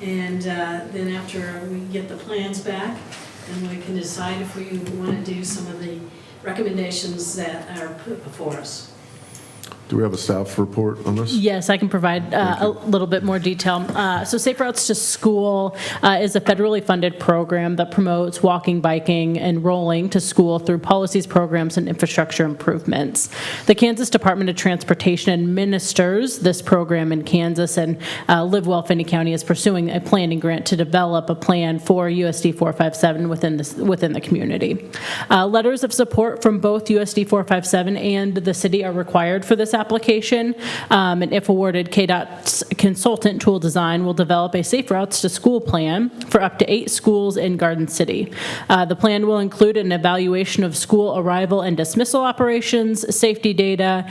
[SPEAKER 15] and then after we get the plans back, then we can decide if we want to do some of the recommendations that are put before us.
[SPEAKER 5] Do we have a staff report on this?
[SPEAKER 12] Yes, I can provide a little bit more detail. So Safe Routes to School is a federally funded program that promotes walking, biking, and rolling to school through policies, programs, and infrastructure improvements. The Kansas Department of Transportation administers this program in Kansas, and Livewell, Finney County is pursuing a planning grant to develop a plan for USD 457 within the community. Letters of support from both USD 457 and the city are required for this application, and if awarded, KDOT's consultant Tool Design will develop a Safe Routes to School plan for up to 8 schools in Garden City. The plan will include an evaluation of school arrival and dismissal operations, safety data,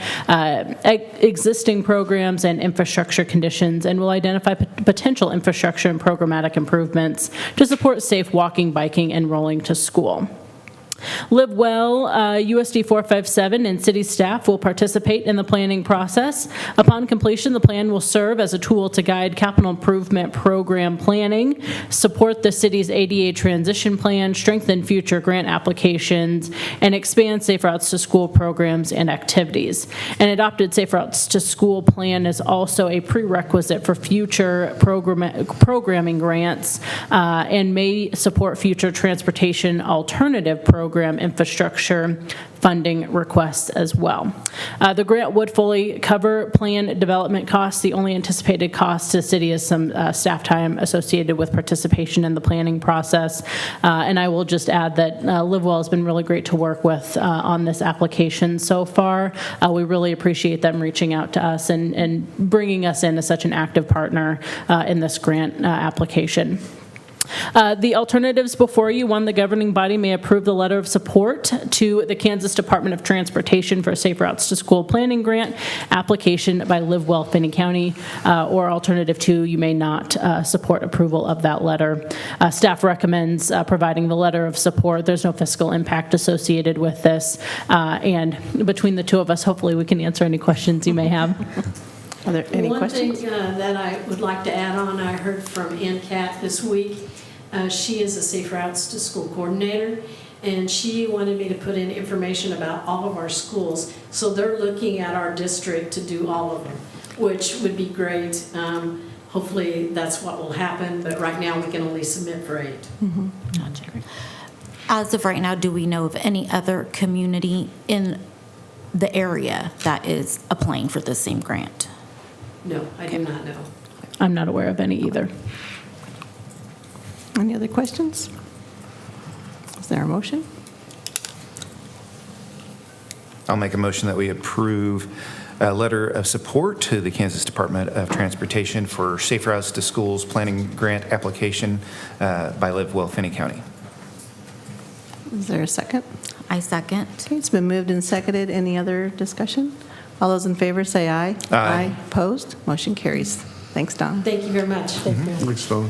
[SPEAKER 12] existing programs, and infrastructure conditions, and will identify potential infrastructure and programmatic improvements to support safe walking, biking, and rolling to school. Live Well, USD 457, and city staff will participate in the planning process. Upon completion, the plan will serve as a tool to guide capital improvement program planning, support the city's ADA transition plan, strengthen future grant applications, and expand Safe Routes to School programs and activities. An adopted Safe Routes to School plan is also a prerequisite for future programming grants and may support future transportation alternative program infrastructure funding requests as well. The grant would fully cover plan development costs. The only anticipated cost to the city is some staff time associated with participation in the planning process. And I will just add that Livewell has been really great to work with on this application so far. We really appreciate them reaching out to us and bringing us in as such an active partner in this grant application. The alternatives before you: 1, the governing body may approve the letter of support to the Kansas Department of Transportation for a Safe Routes to School planning grant application by Livewell, Finney County, or alternative 2, you may not support approval of that letter. Staff recommends providing the letter of support. There's no fiscal impact associated with this, and between the two of us, hopefully we can answer any questions you may have.
[SPEAKER 2] Are there any questions?
[SPEAKER 15] One thing that I would like to add on, I heard from Ann Cat this week. She is a Safe Routes to School coordinator, and she wanted me to put in information about all of our schools. So they're looking at our district to do all of them. which would be great. Hopefully, that's what will happen, but right now, we can only submit for 8.
[SPEAKER 10] Gotcha. As of right now, do we know of any other community in the area that is applying for the same grant?
[SPEAKER 15] No, I do not know.
[SPEAKER 12] I'm not aware of any either.
[SPEAKER 2] Any other questions? Is there a motion?
[SPEAKER 3] I'll make a motion that we approve a letter of support to the Kansas Department of Transportation for Safe Routes to Schools Planning Grant application by Live Well, Finney County.
[SPEAKER 2] Is there a second?
[SPEAKER 10] I second.
[SPEAKER 2] Okay, it's been moved and seconded. Any other discussion? All those in favor say aye.
[SPEAKER 3] Aye.
[SPEAKER 2] Opposed? Motion carries. Thanks, Don.
[SPEAKER 15] Thank you very much.
[SPEAKER 5] Thanks, Don.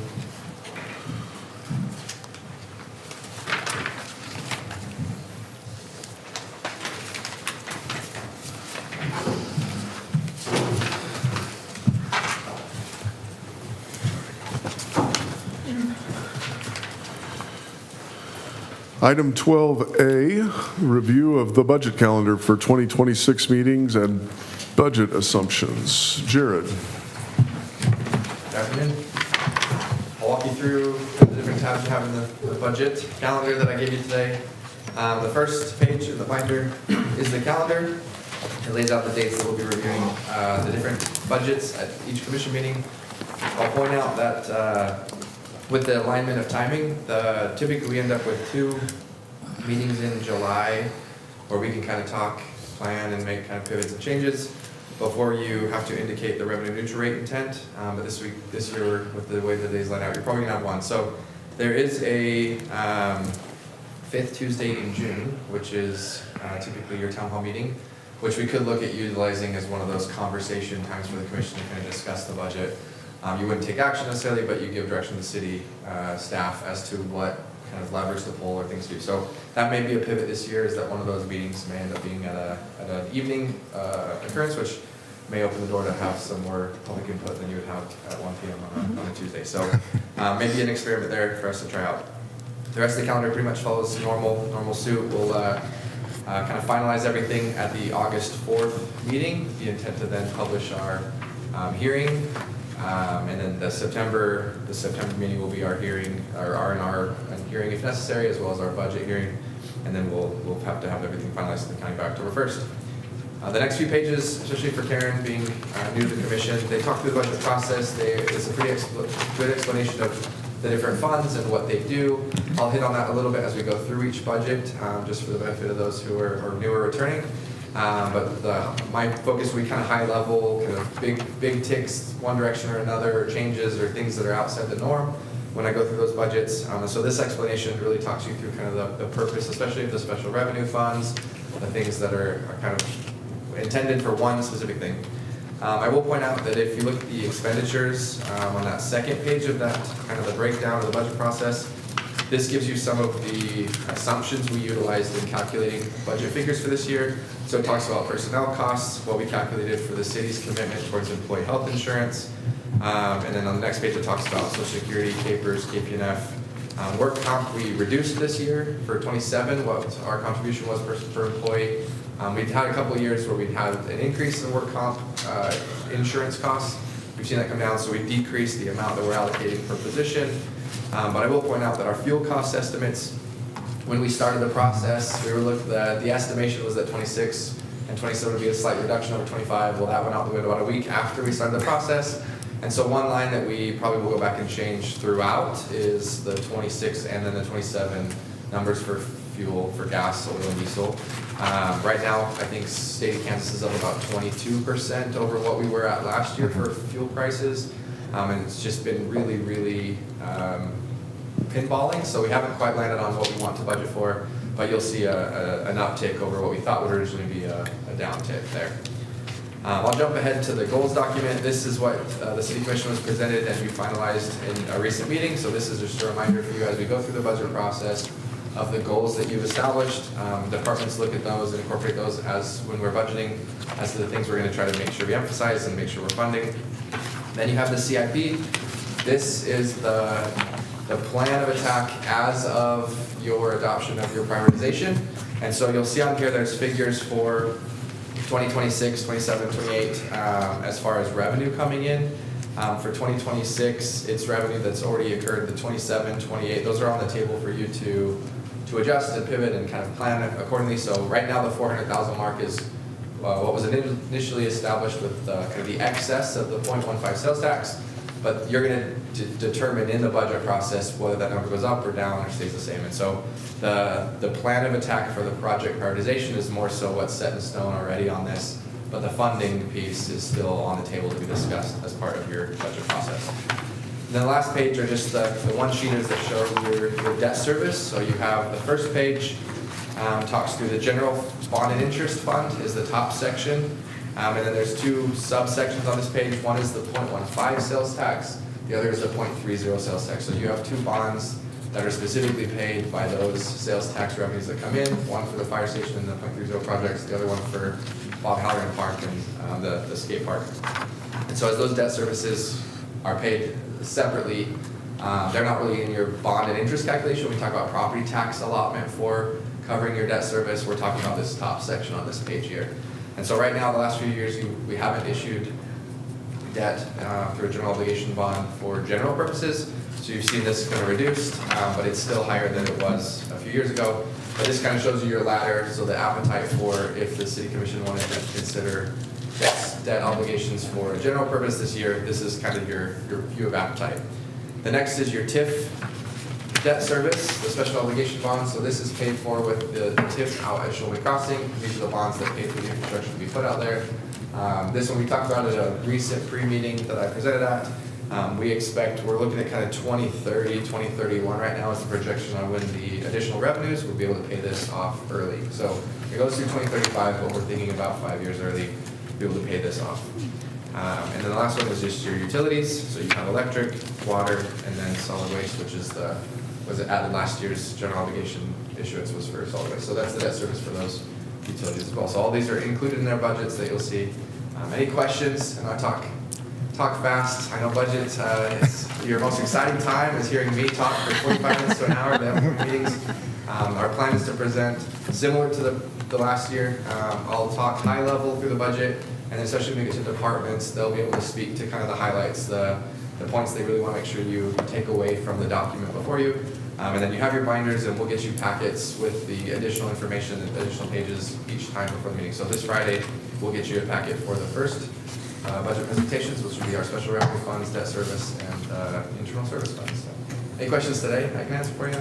[SPEAKER 5] Item 12A, review of the budget calendar for 2026 meetings and budget assumptions. Jared.
[SPEAKER 13] Good afternoon. I'll walk you through the different tabs you have in the budget calendar that I gave you today. The first page of the binder is the calendar. It lays out the dates that we'll be reviewing the different budgets at each commission meeting. I'll point out that with the alignment of timing, typically we end up with 2 meetings in July where we can kind of talk, plan, and make kind of pivots and changes before you have to indicate the revenue neutral rate intent. But this year, with the way the days line out, you're probably gonna have one. So there is a 5th Tuesday in June, which is typically your town hall meeting, which we could look at utilizing as one of those conversation times for the commission to kind of discuss the budget. You wouldn't take action necessarily, but you give direction to the city staff as to what kind of levers to pull or things to do. So that may be a pivot this year, is that one of those meetings may end up being at an evening occurrence, which may open the door to have some more public input than you would have at 1 p.m. on a Tuesday. So maybe an experiment there for us to try out. The rest of the calendar pretty much follows normal suit. We'll kind of finalize everything at the August 4th meeting. The intent to then publish our hearing. And then the September meeting will be our hearing, our R&R hearing if necessary, as well as our budget hearing. And then we'll have to have everything finalized in the county by October 1st. The next few pages, especially for Karen being new to the commission, they talk through the budget process. It's a pretty good explanation of the different funds and what they do. I'll hit on that a little bit as we go through each budget, just for the benefit of those who are new or returning. But my focus will be kind of high level, kind of big ticks, one direction or another, or changes or things that are outside the norm when I go through those budgets. So this explanation really talks you through kind of the purpose, especially of the special revenue funds, the things that are kind of intended for one specific thing. I will point out that if you look at the expenditures on that second page of that kind of the breakdown of the budget process, this gives you some of the assumptions we utilized in calculating budget figures for this year. So it talks about personnel costs, what we calculated for the city's commitment towards employee health insurance. And then on the next page, it talks about Social Security, CAPERS, KPNF. Work comp, we reduced this year for 27, what our contribution was per employee. We've had a couple of years where we've had an increase in work comp insurance costs. We've seen that come down, so we decreased the amount that we're allocating per position. But I will point out that our fuel cost estimates, when we started the process, the estimation was that 26 and 27 would be a slight reduction over 25. Well, that went out the window about a week after we started the process. And so one line that we probably will go back and change throughout is the 26 and then the 27 numbers for fuel, for gas, oil, and diesel. Right now, I think state of Kansas is up about 22% over what we were at last year for fuel prices. And it's just been really pinballing, so we haven't quite landed on what we want to budget for, but you'll see an uptick over what we thought would originally be a downtick there. I'll jump ahead to the goals document. This is what the City Commission was presented and we finalized in a recent meeting, so this is just a reminder for you as we go through the budget process of the goals that you've established. Departments look at those and incorporate those as when we're budgeting as to the things we're going to try to make sure we emphasize and make sure we're funding. Then you have the CIP. This is the plan of attack as of your adoption of your prioritization. And so you'll see on here there's figures for
[SPEAKER 16] 2026, 27, 28, as far as revenue coming in. For 2026, it's revenue that's already occurred. The 27, 28, those are on the table for you to adjust and pivot and kind of plan accordingly. So right now, the 400,000 mark is what was initially established with kind of the excess of the 0.15 sales tax. But you're going to determine in the budget process whether that number goes up or down or stays the same. And so the plan of attack for the project prioritization is more so what's set in stone already on this, but the funding piece is still on the table to be discussed as part of your budget process. And then the last page are just the one-sheeters that show your debt service. So you have the first page talks through the general bond and interest fund is the top section. And then there's two subsections on this page. One is the 0.15 sales tax. The other is the 0.30 sales tax. So you have two bonds that are specifically paid by those sales tax revenues that come in. One for the fire station and the 0.30 projects. The other one for Bob Halloran Park and the skate park. And so as those debt services are paid separately, they're not really in your bond and interest calculation. We talk about property tax allotment for covering your debt service. We're talking about this top section on this page here. And so right now, the last few years, we haven't issued debt through a general obligation bond for general purposes. So you've seen this kind of reduced, but it's still higher than it was a few years ago. But this kind of shows you your ladder, so the appetite for if the city commission wanted to consider debt obligations for a general purpose this year, this is kind of your view of appetite. The next is your TIF debt service, the special obligation bonds. So this is paid for with the TIF out at Shoalhaven Crossing. These are the bonds that pay for the infrastructure to be put out there. This one we talked about at a recent pre-meeting that I presented at. We're looking at kind of 2030, 2031 right now is the projection on when the additional revenues will be able to pay this off early. So it goes through 2035, but we're thinking about 5 years early to be able to pay this off. And then the last one is just your utilities. So you have electric, water, and then solid waste, which is was added last year's general obligation issuance was for solid waste. So that's the debt service for those utilities as well. So all these are included in their budgets that you'll see. Any questions? And I talk fast. I know budget is your most exciting time is hearing me talk for 45 minutes to an hour. They have meetings. Our plan is to present similar to the last year. I'll talk high level through the budget, and especially when we get to departments, they'll be able to speak to kind of the highlights, the points they really want to make sure you take away from the document before you. And then you have your binders, and we'll get you packets with the additional information and additional pages each time before the meeting. So this Friday, we'll get you a packet for the first budget presentations, which will be our special revenue funds, debt service, and internal service funds. So, any questions today I can answer for you?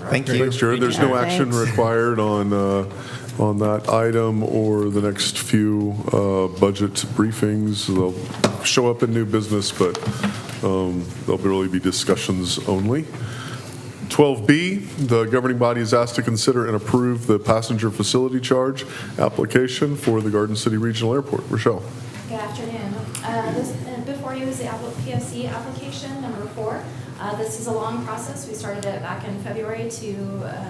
[SPEAKER 3] Thank you.
[SPEAKER 5] Thanks, Jared. There's no action required on that item or the next few budget briefings. They'll show up in new business, but they'll really be discussions only. 12B, the governing body is asked to consider and approve the passenger facility charge application for the Garden City Regional Airport. Rochelle.
[SPEAKER 17] Good afternoon. Before you is the PFC application number 4. This is a long process. We started it back in February to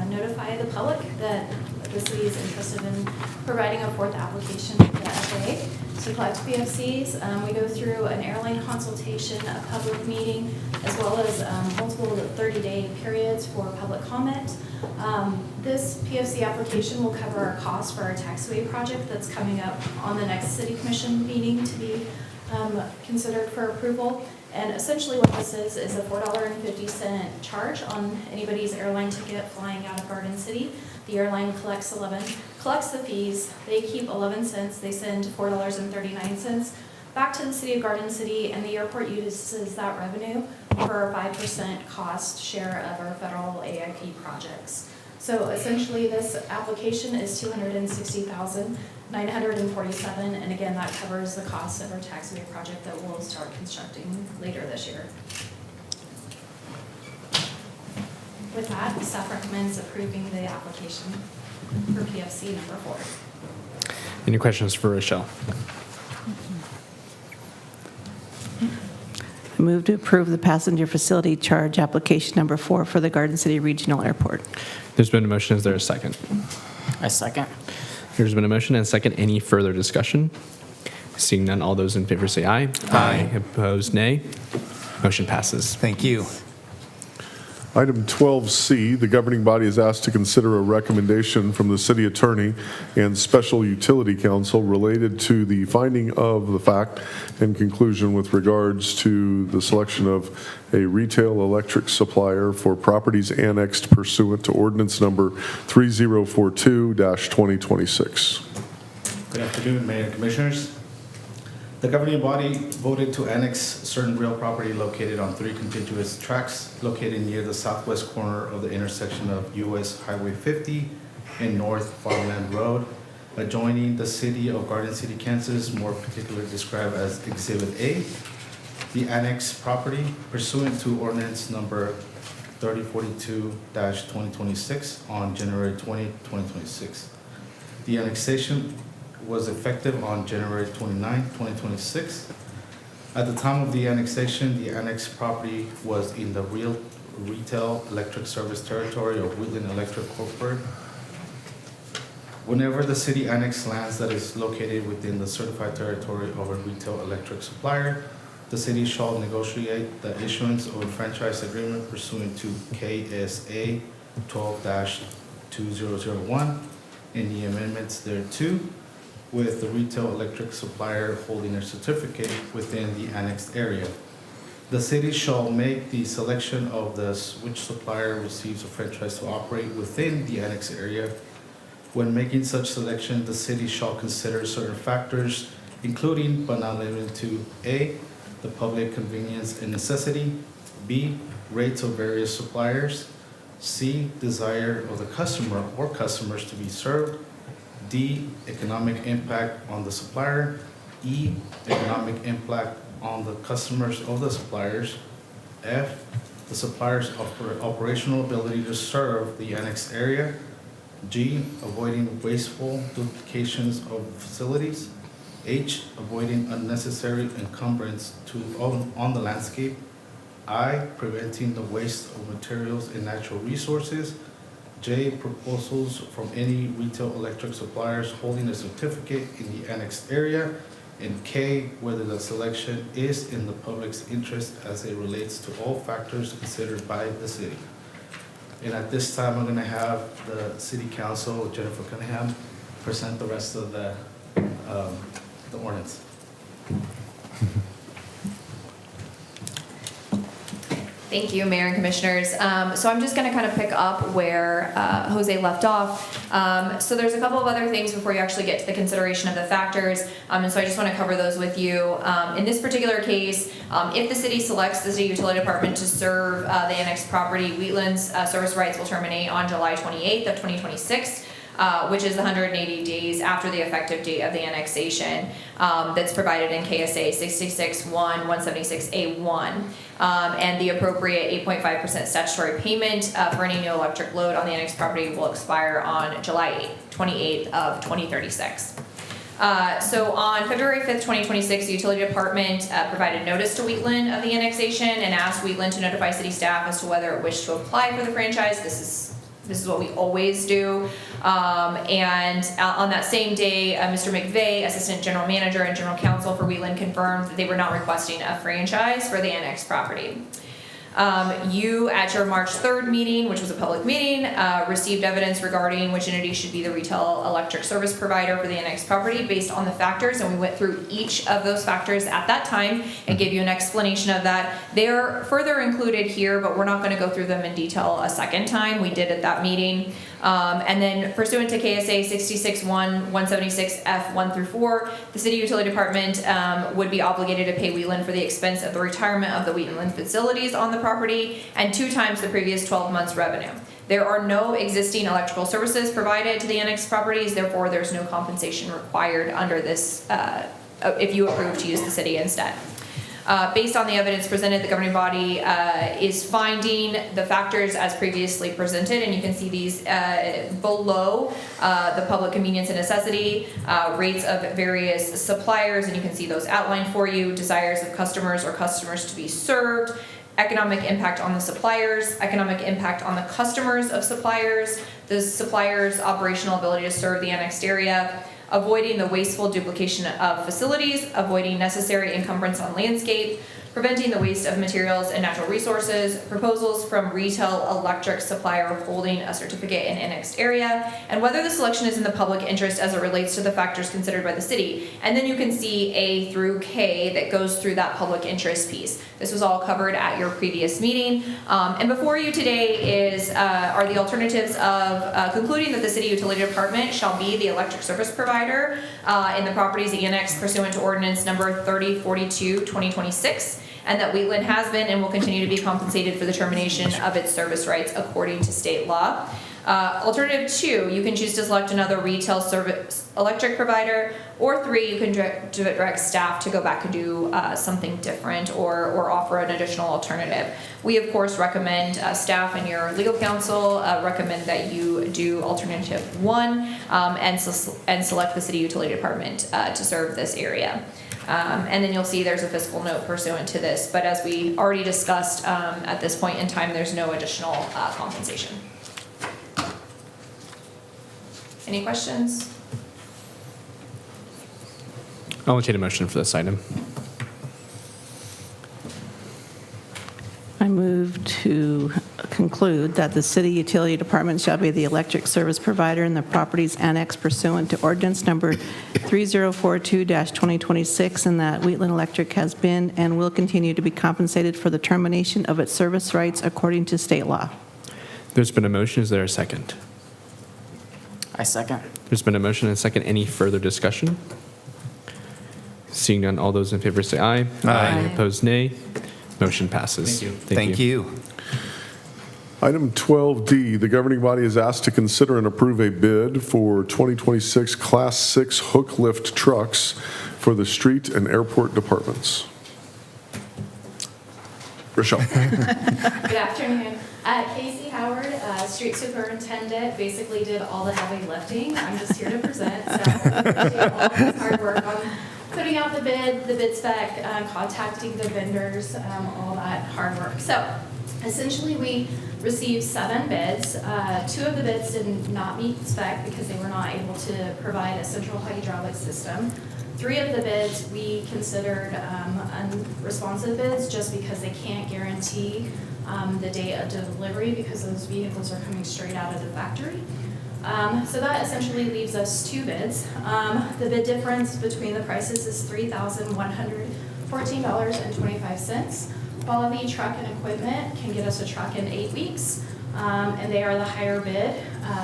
[SPEAKER 17] notify the public that the city is interested in providing a 4th application to the FAA to collect PFCs. We go through an airline consultation, a public meeting, as well as multiple 30-day periods for public comment. This PFC application will cover our costs for our taxiway project that's coming up on the next city commission meeting to be considered for approval. And essentially what this is a $4.50 charge on anybody's airline ticket flying out of Garden City. The airline collects the fees, they keep 11 cents, they send $4.39 back to the city of Garden City, and the airport uses that revenue for our 5% cost share of our federal AIP projects. So essentially this application is $260,947, and again, that covers the cost of our taxiway project that we'll start constructing later this year. With that, staff recommends approving the application for PFC number 4.
[SPEAKER 4] Any questions for Rochelle?
[SPEAKER 2] I move to approve the passenger facility charge application number 4 for the Garden City Regional Airport.
[SPEAKER 4] There's been a motion. Is there a second?
[SPEAKER 1] A second.
[SPEAKER 4] There's been a motion and a second. Any further discussion? Seeing none, all those in favor say aye.
[SPEAKER 3] Aye.
[SPEAKER 4] Opposed, nay. Motion passes.
[SPEAKER 3] Thank you.
[SPEAKER 5] Item 12C, the governing body is asked to consider a recommendation from the city attorney and special utility council related to the finding of the fact and conclusion with regards to the selection of a retail electric supplier for properties annexed pursuant to ordinance number 3042-2026.
[SPEAKER 18] Good afternoon, Mayor and Commissioners. The governing body voted to annex certain real property located on 3 contiguous tracts located near the southwest corner of the intersection of US Highway 50 and North Farmland Road, adjoining the city of Garden City, Kansas, more particularly described as Exhibit A. The annexed property pursuant to ordinance number 3042-2026 on January 20, 2026. The annexation was effective on January 29, 2026. At the time of the annexation, the annexed property was in the retail electric service territory of Wheatland Electric Corporate. Whenever the city annexes lands that is located within the certified territory of a retail electric supplier, the city shall negotiate the issuance of a franchise agreement pursuant to KSA 12-2001 and the amendments thereto, with the retail electric supplier holding a certificate within the annexed area. The city shall make the selection of which supplier receives a franchise to operate within the annexed area. When making such selection, the city shall consider certain factors, including but not limited to A, the public convenience and necessity, B, rates of various suppliers, C, desire of the customer or customers to be served, D, economic impact on the supplier, E, economic impact on the customers of the suppliers, F, the supplier's operational ability to serve the annexed area, G, avoiding wasteful duplications of facilities, H, avoiding unnecessary encumbrance on the landscape, I, preventing the waste of materials and natural resources, J, proposals from any retail electric suppliers holding a certificate in the annexed area, and K, whether the selection is in the public's interest as it relates to all factors considered by the city. And at this time, I'm going to have the City Council, Jennifer Cunningham, present the rest of the ordinance.
[SPEAKER 19] Thank you, Mayor and Commissioners. So I'm just going to kind of pick up where Jose left off. So there's a couple of other things before you actually get to the consideration of the factors, and so I just want to cover those with you. In this particular case, if the city selects the city utility department to serve the annexed property, Wheatland's service rights will terminate on July 28th of 2026. Which is 180 days after the effective date of the annexation that's provided in KSA 66-1-176A1. And the appropriate 8.5% statutory payment for any new electric load on the annexed property will expire on July 28th of 2036. So on February 5th, 2026, the utility department provided notice to Wheatland of the annexation and asked Wheatland to notify city staff as to whether it wished to apply for the franchise. This is what we always do. And on that same day, Mr. McVeigh, Assistant General Manager and General Counsel for Wheatland, confirmed that they were not requesting a franchise for the annexed property. You, at your March 3rd meeting, which was a public meeting, received evidence regarding which entity should be the retail electric service provider for the annexed property based on the factors, and we went through each of those factors at that time and gave you an explanation of that. They are further included here, but we're not going to go through them in detail a second time. We did at that meeting. And then pursuant to KSA 66-1-176F 1 through 4, the city utility department would be obligated to pay Wheatland for the expense of the retirement of the Wheatland facilities on the property and 2 times the previous 12 months revenue. There are no existing electrical services provided to the annexed properties, therefore there's no compensation required under this if you approve to use the city instead. Based on the evidence presented, the governing body is finding the factors as previously presented, and you can see these below the public convenience and necessity, rates of various suppliers, and you can see those outlined for you, desires of customers or customers to be served, economic impact on the suppliers, economic impact on the customers of suppliers, the supplier's operational ability to serve the annexed area, avoiding the wasteful duplication of facilities, avoiding necessary encumbrance on landscape, preventing the waste of materials and natural resources, proposals from retail electric supplier holding a certificate in annexed area, and whether the selection is in the public interest as it relates to the factors considered by the city. And then you can see A through K that goes through that public interest piece. This was all covered at your previous meeting. And before you today are the alternatives of concluding that the city utility department shall be the electric service provider in the properties annexed pursuant to ordinance number 3042, 2026. And that Wheatland has been and will continue to be compensated for the termination of its service rights according to state law. Alternative 2, you can choose to select another retail service electric provider, or 3, you can direct staff to go back and do something different or offer an additional alternative. We of course recommend staff and your legal counsel recommend that you do alternative 1 and select the city utility department to serve this area. And then you'll see there's a fiscal note pursuant to this, but as we already discussed, at this point in time, there's no additional compensation. Any questions?
[SPEAKER 4] I'll entertain a motion for this item.
[SPEAKER 2] I move to conclude that the city utility department shall be the electric service provider in the properties annexed pursuant to ordinance number 3042-2026, and that Wheatland Electric has been and will continue to be compensated for the termination of its service rights according to state law.
[SPEAKER 4] There's been a motion. Is there a second?
[SPEAKER 13] I second.
[SPEAKER 4] There's been a motion and a second. Any further discussion? Seeing none, all those in favor say aye.
[SPEAKER 3] Aye.
[SPEAKER 4] Opposed, nay. Motion passes.
[SPEAKER 3] Thank you. Thank you.
[SPEAKER 5] Item 12D, the governing body is asked to consider and approve a bid for 2026 Class 6 hook lift trucks for the street and airport departments. Rochelle.
[SPEAKER 17] Good afternoon. Casey Howard, street superintendent, basically did all the heavy lifting. I'm just here to present. So she did all this hard work on putting out the bid spec, contacting the vendors, all that hard work. So essentially we received 7 bids. 2 of the bids did not meet spec because they were not able to provide a central hydraulic system. 3 of the bids we considered unresponsive bids just because they can't guarantee the date of delivery because those vehicles are coming straight out of the factory. So that essentially leaves us 2 bids. The bid difference between the prices is $3,114.25. Quality Truck and Equipment can get us a truck in 8 weeks, and they are the higher bid.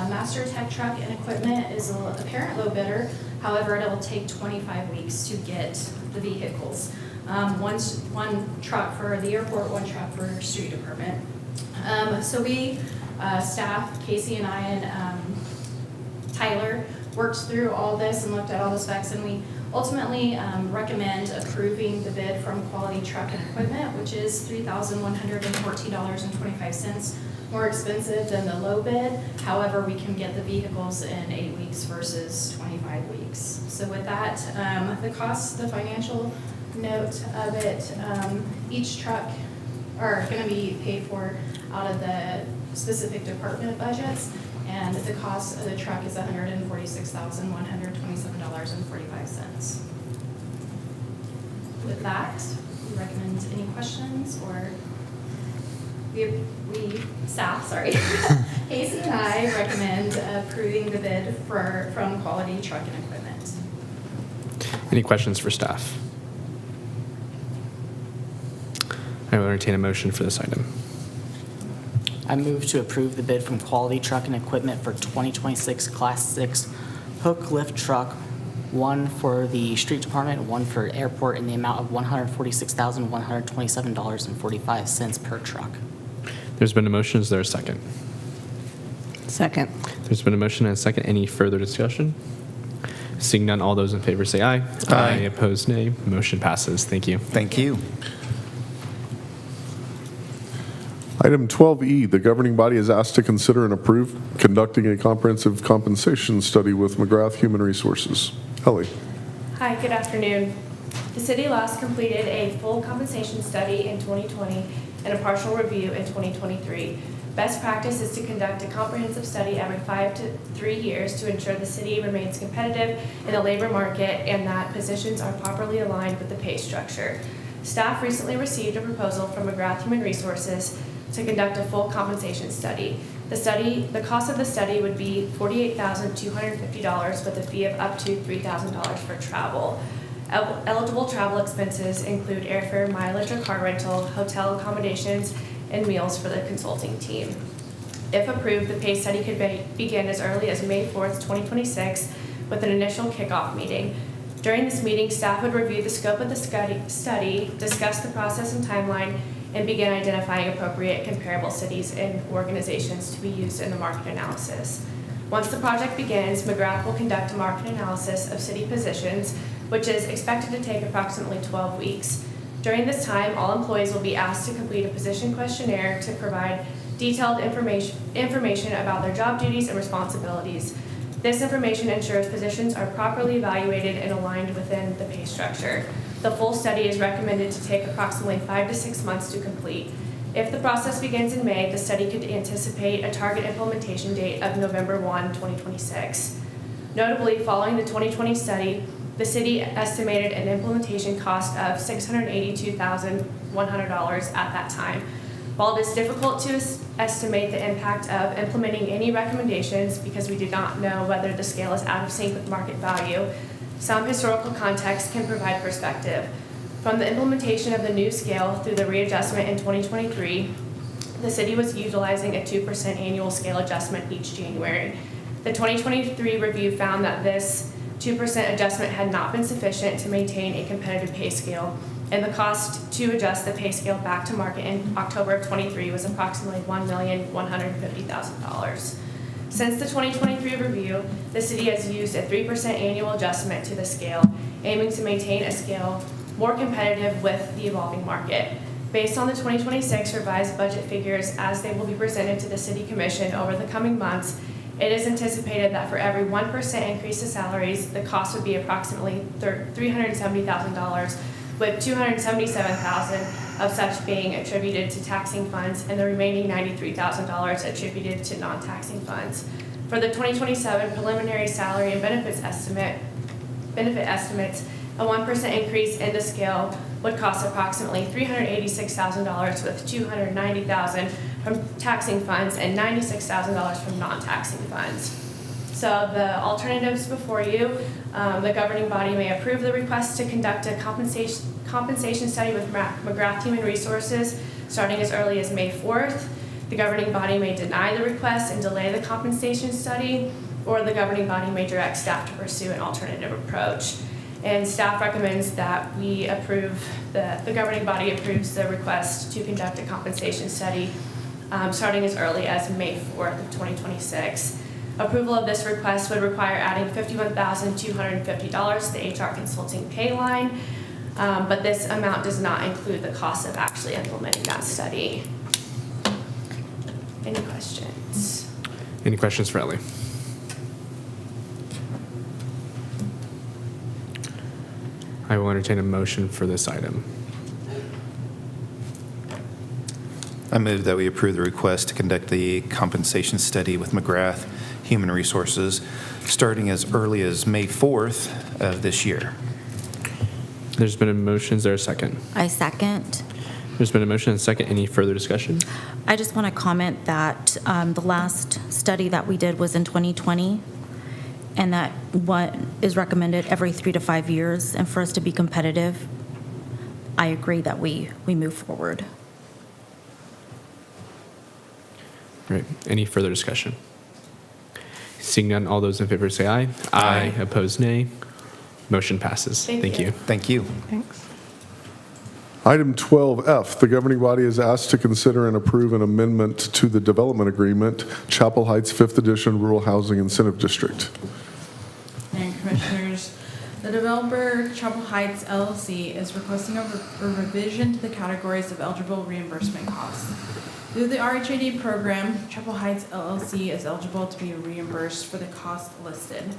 [SPEAKER 17] Master Tech Truck and Equipment is a apparent low bidder. However, it'll take 25 weeks to get the vehicles. One truck for the airport, 1 truck for street department. So we, staff, Casey and I and Tyler, worked through all this and looked at all the specs, and we ultimately recommend approving the bid from Quality Truck and Equipment, which is $3,114.25, more expensive than the low bid. However, we can get the vehicles in 8 weeks versus 25 weeks. So with that, the cost, the financial note of it, each truck are going to be paid for out of the specific department budgets, and the cost of the truck is $146,127.45. With that, we recommend any questions, or Casey and I recommend approving the bid from Quality Truck and Equipment.
[SPEAKER 4] Any questions for staff? I will entertain a motion for this item.
[SPEAKER 13] I move to approve the bid from Quality Truck and Equipment for 2026 Class 6 hook lift truck, 1 for the street department, 1 for airport, in the amount of $146,127.45 per truck.
[SPEAKER 4] There's been a motion. Is there a second?
[SPEAKER 2] Second.
[SPEAKER 4] There's been a motion and a second. Any further discussion? Seeing none, all those in favor say aye.
[SPEAKER 3] Aye.
[SPEAKER 4] Opposed, nay. Motion passes. Thank you.
[SPEAKER 3] Thank you.
[SPEAKER 5] Item 12E, the governing body is asked to consider and approve conducting a comprehensive compensation study with McGrath Human Resources. Ellie.
[SPEAKER 20] Hi, good afternoon. The city last completed a full compensation study in 2020 and a partial review in 2023. Best practice is to conduct a comprehensive study every 5 to 3 years to ensure the city remains competitive in the labor market and that positions are properly aligned with the pay structure. Staff recently received a proposal from McGrath Human Resources to conduct a full compensation study. The cost of the study would be $48,250 with a fee of up to $3,000 for travel. Eligible travel expenses include airfare, mileage or car rental, hotel accommodations, and meals for the consulting team. If approved, the pay study could begin as early as May 4th, 2026, with an initial kickoff meeting. During this meeting, staff would review the scope of the study, discuss the process and timeline, and begin identifying appropriate comparable cities and organizations to be used in the market analysis. Once the project begins, McGrath will conduct a market analysis of city positions, which is expected to take approximately 12 weeks. During this time, all employees will be asked to complete a position questionnaire to provide detailed information about their job duties and responsibilities. This information ensures positions are properly evaluated and aligned within the pay structure. The full study is recommended to take approximately 5 to 6 months to complete. If the process begins in May, the study could anticipate a target implementation date of November 1, 2026. Notably, following the 2020 study, the city estimated an implementation cost of $682,100 at that time. While it is difficult to estimate the impact of implementing any recommendations because we do not know whether the scale is out of sync with market value, some historical context can provide perspective. From the implementation of the new scale through the readjustment in 2023, the city was utilizing a 2% annual scale adjustment each January. The 2023 review found that this 2% adjustment had not been sufficient to maintain a competitive pay scale, and the cost to adjust the pay scale back to market in October of 23 was approximately $1,150,000. Since the 2023 review, the city has used a 3% annual adjustment to the scale, aiming to maintain a scale more competitive with the evolving market. Based on the 2026 revised budget figures as they will be presented to the City Commission over the coming months, it is anticipated that for every 1% increase to salaries, the cost would be approximately $370,000, with $277,000 of such being attributed to taxing funds and the remaining $93,000 attributed to non-taxing funds. For the 2027 preliminary salary and benefit estimates, a 1% increase in the scale would cost approximately $386,000, with $290,000 from taxing funds and $96,000 from non-taxing funds. So the alternatives before you, the governing body may approve the request to conduct a compensation study with McGrath Human Resources starting as early as May 4th. The governing body may deny the request and delay the compensation study, or the governing body may direct staff to pursue an alternative approach. And staff recommends that we approve, the governing body approves the request to conduct a compensation study starting as early as May 4th of 2026. Approval of this request would require adding $51,250 to the HR consulting pay line, but this amount does not include the cost of actually implementing that study. Any questions?
[SPEAKER 4] Any questions for Ellie? I will entertain a motion for this item.
[SPEAKER 3] I move that we approve the request to conduct the compensation study with McGrath Human Resources starting as early as May 4th of this year.
[SPEAKER 4] There's been a motion. Is there a second?
[SPEAKER 10] I second.
[SPEAKER 4] There's been a motion and a second. Any further discussion?
[SPEAKER 10] I just want to comment that the last study that we did was in 2020, and that what is recommended every 3 to 5 years, and for us to be competitive, I agree that we move forward.
[SPEAKER 4] Right. Any further discussion? Seeing none, all those in favor say aye. Aye. Opposed, nay. Motion passes. Thank you.
[SPEAKER 3] Thank you.
[SPEAKER 2] Thanks.
[SPEAKER 5] Item 12F, the governing body is asked to consider and approve an amendment to the development agreement, Chapel Heights 5th Edition Rural Housing Incentive District.
[SPEAKER 14] Mayor and Commissioners, the developer, Chapel Heights LLC, is requesting a revision to the categories of eligible reimbursement costs. Through the RHAD program, Chapel Heights LLC is eligible to be reimbursed for the costs listed.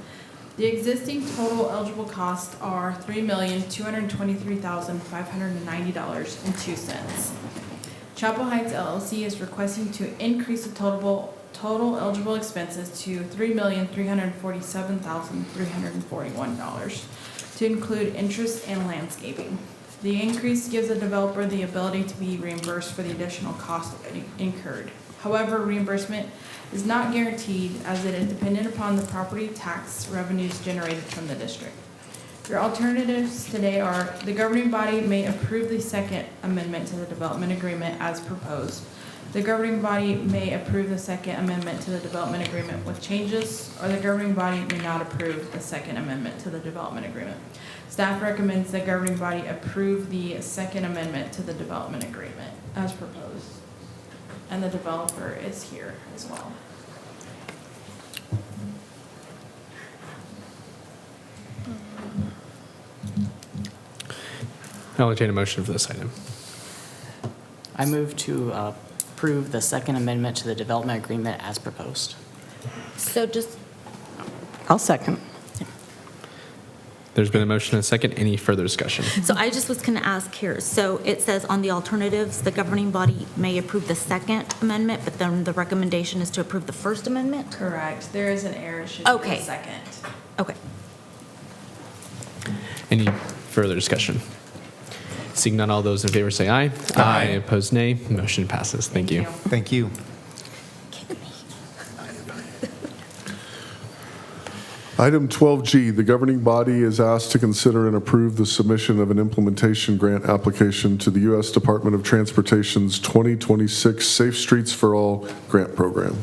[SPEAKER 14] The existing total eligible costs are $3,223,590.02. Chapel Heights LLC is requesting to increase the total eligible expenses to $3,347,341 to include interest and landscaping. The increase gives the developer the ability to be reimbursed for the additional cost incurred. However, reimbursement is not guaranteed as it is dependent upon the property tax revenues generated from the district. Your alternatives today are the governing body may approve the second amendment to the development agreement as proposed. The governing body may approve the second amendment to the development agreement with changes, or the governing body may not approve the second amendment to the development agreement. Staff recommends the governing body approve the second amendment to the development agreement as proposed. And the developer is here as well.
[SPEAKER 4] I'll entertain a motion for this item.
[SPEAKER 21] I move to approve the second amendment to the development agreement as proposed.
[SPEAKER 10] So just,
[SPEAKER 2] I'll second.
[SPEAKER 4] There's been a motion and a second. Any further discussion?
[SPEAKER 10] so I just was going to ask here, so it says on the alternatives, the governing body may approve the second amendment, but then the recommendation is to approve the first amendment?
[SPEAKER 14] Correct. There is an error. It should be
[SPEAKER 10] Okay.
[SPEAKER 14] the second.
[SPEAKER 10] Okay.
[SPEAKER 4] Any further discussion? Seeing none, all those in favor say aye. Aye. Opposed, nay. Motion passes. Thank you.
[SPEAKER 3] Thank you.
[SPEAKER 5] Item 12G, the governing body is asked to consider and approve the submission of an implementation grant application to the U.S. Department of Transportation's 2026 Safe Streets for All grant program.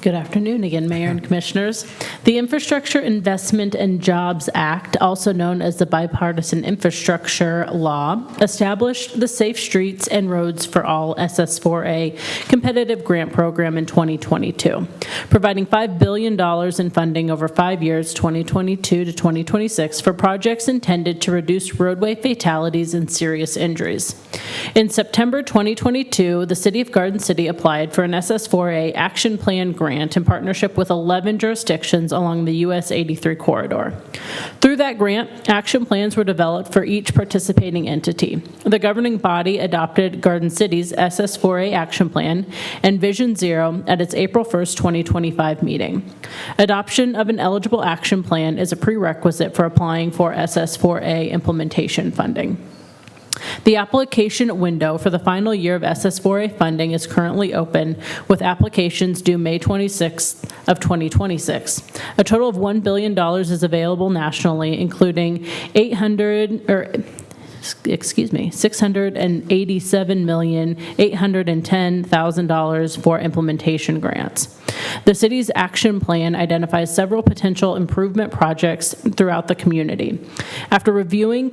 [SPEAKER 12] Good afternoon again, Mayor and Commissioners. The Infrastructure Investment and Jobs Act, also known as the Bipartisan Infrastructure Law, established the Safe Streets and Roads for All SS4A competitive grant program in 2022, providing $5 billion in funding over 5 years, 2022 to 2026, for projects intended to reduce roadway fatalities and serious injuries. In September 2022, the City of Garden City applied for an SS4A Action Plan grant in partnership with 11 jurisdictions along the US 83 corridor. Through that grant, action plans were developed for each participating entity. The governing body adopted Garden City's SS4A Action Plan and Vision Zero at its April 1st, 2025 meeting. Adoption of an eligible action plan is a prerequisite for applying for SS4A implementation funding. The application window for the final year of SS4A funding is currently open, with applications due May 26th of 2026. A total of $1 billion is available nationally, including $687,810,000 for implementation grants. The city's action plan identifies several potential improvement projects throughout the community. After reviewing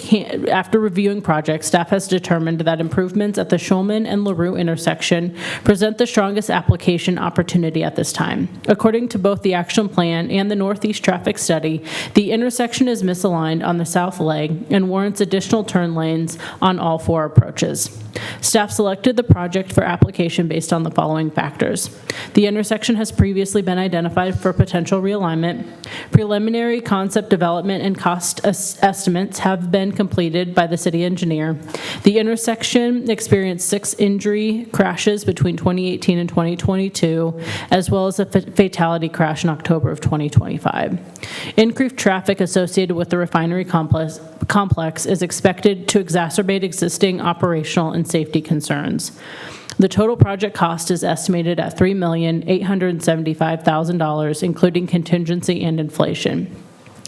[SPEAKER 12] projects, staff has determined that improvements at the Shulman and LaRue intersection present the strongest application opportunity at this time. According to both the action plan and the Northeast Traffic Study, the intersection is misaligned on the south leg and warrants additional turn lanes on all 4 approaches. Staff selected the project for application based on the following factors. The intersection has previously been identified for potential realignment. Preliminary concept development and cost estimates have been completed by the city engineer. The intersection experienced 6 injury crashes between 2018 and 2022, as well as a fatality crash in October of 2025. Increased traffic associated with the refinery complex is expected to exacerbate existing operational and safety concerns. The total project cost is estimated at $3,875,000, including contingency and inflation.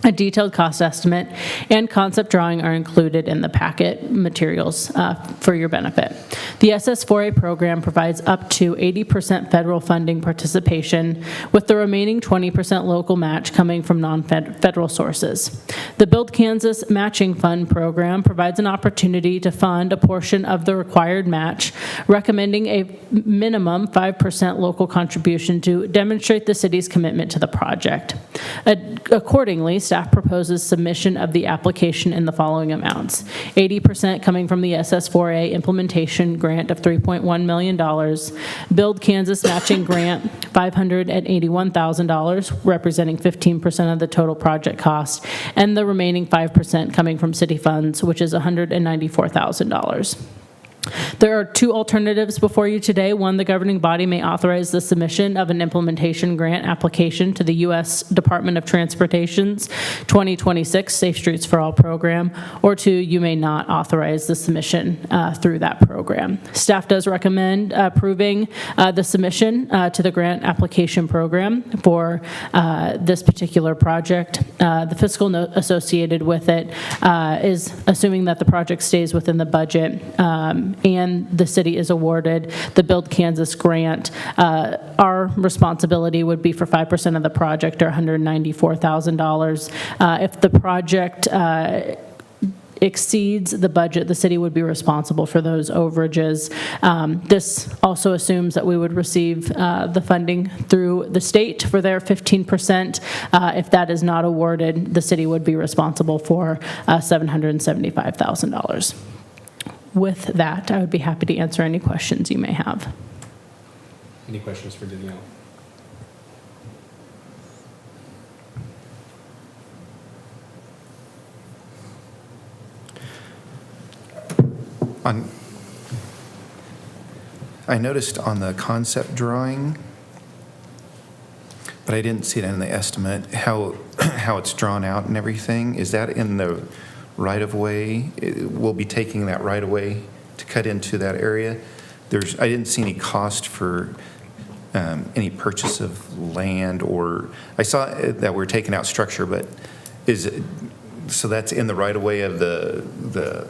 [SPEAKER 12] A detailed cost estimate and concept drawing are included in the packet materials for your benefit. The SS4A program provides up to 80% federal funding participation, with the remaining 20% local match coming from non-federal sources. The Build Kansas Matching Fund program provides an opportunity to fund a portion of the required match, recommending a minimum 5% local contribution to demonstrate the city's commitment to the project. Accordingly, staff proposes submission of the application in the following amounts: 80% coming from the SS4A implementation grant of $3.1 million, Build Kansas Matching Grant $581,000, representing 15% of the total project cost, and the remaining 5% coming from city funds, which is $194,000. There are two alternatives before you today. One, the governing body may authorize the submission of an implementation grant application to the U.S. Department of Transportation's 2026 Safe Streets for All program, or two, you may not authorize the submission through that program. Staff does recommend approving the submission to the grant application program for this particular project. The fiscal note associated with it is assuming that the project stays within the budget and the city is awarded the Build Kansas grant. Our responsibility would be for 5% of the project, or $194,000. If the project exceeds the budget, the city would be responsible for those overages. This also assumes that we would receive the funding through the state for their 15%. If that is not awarded, the city would be responsible for $775,000. With that, I would be happy to answer any questions you may have.
[SPEAKER 4] Any questions for Danielle?
[SPEAKER 3] I noticed on the concept drawing, but I didn't see it in the estimate, how it's drawn out and everything. Is that in the right-of-way? We'll be taking that right-of-way to cut into that area. I didn't see any cost for any purchase of land, or I saw that we're taking out structure, but is it, so that's in the right-of-way of the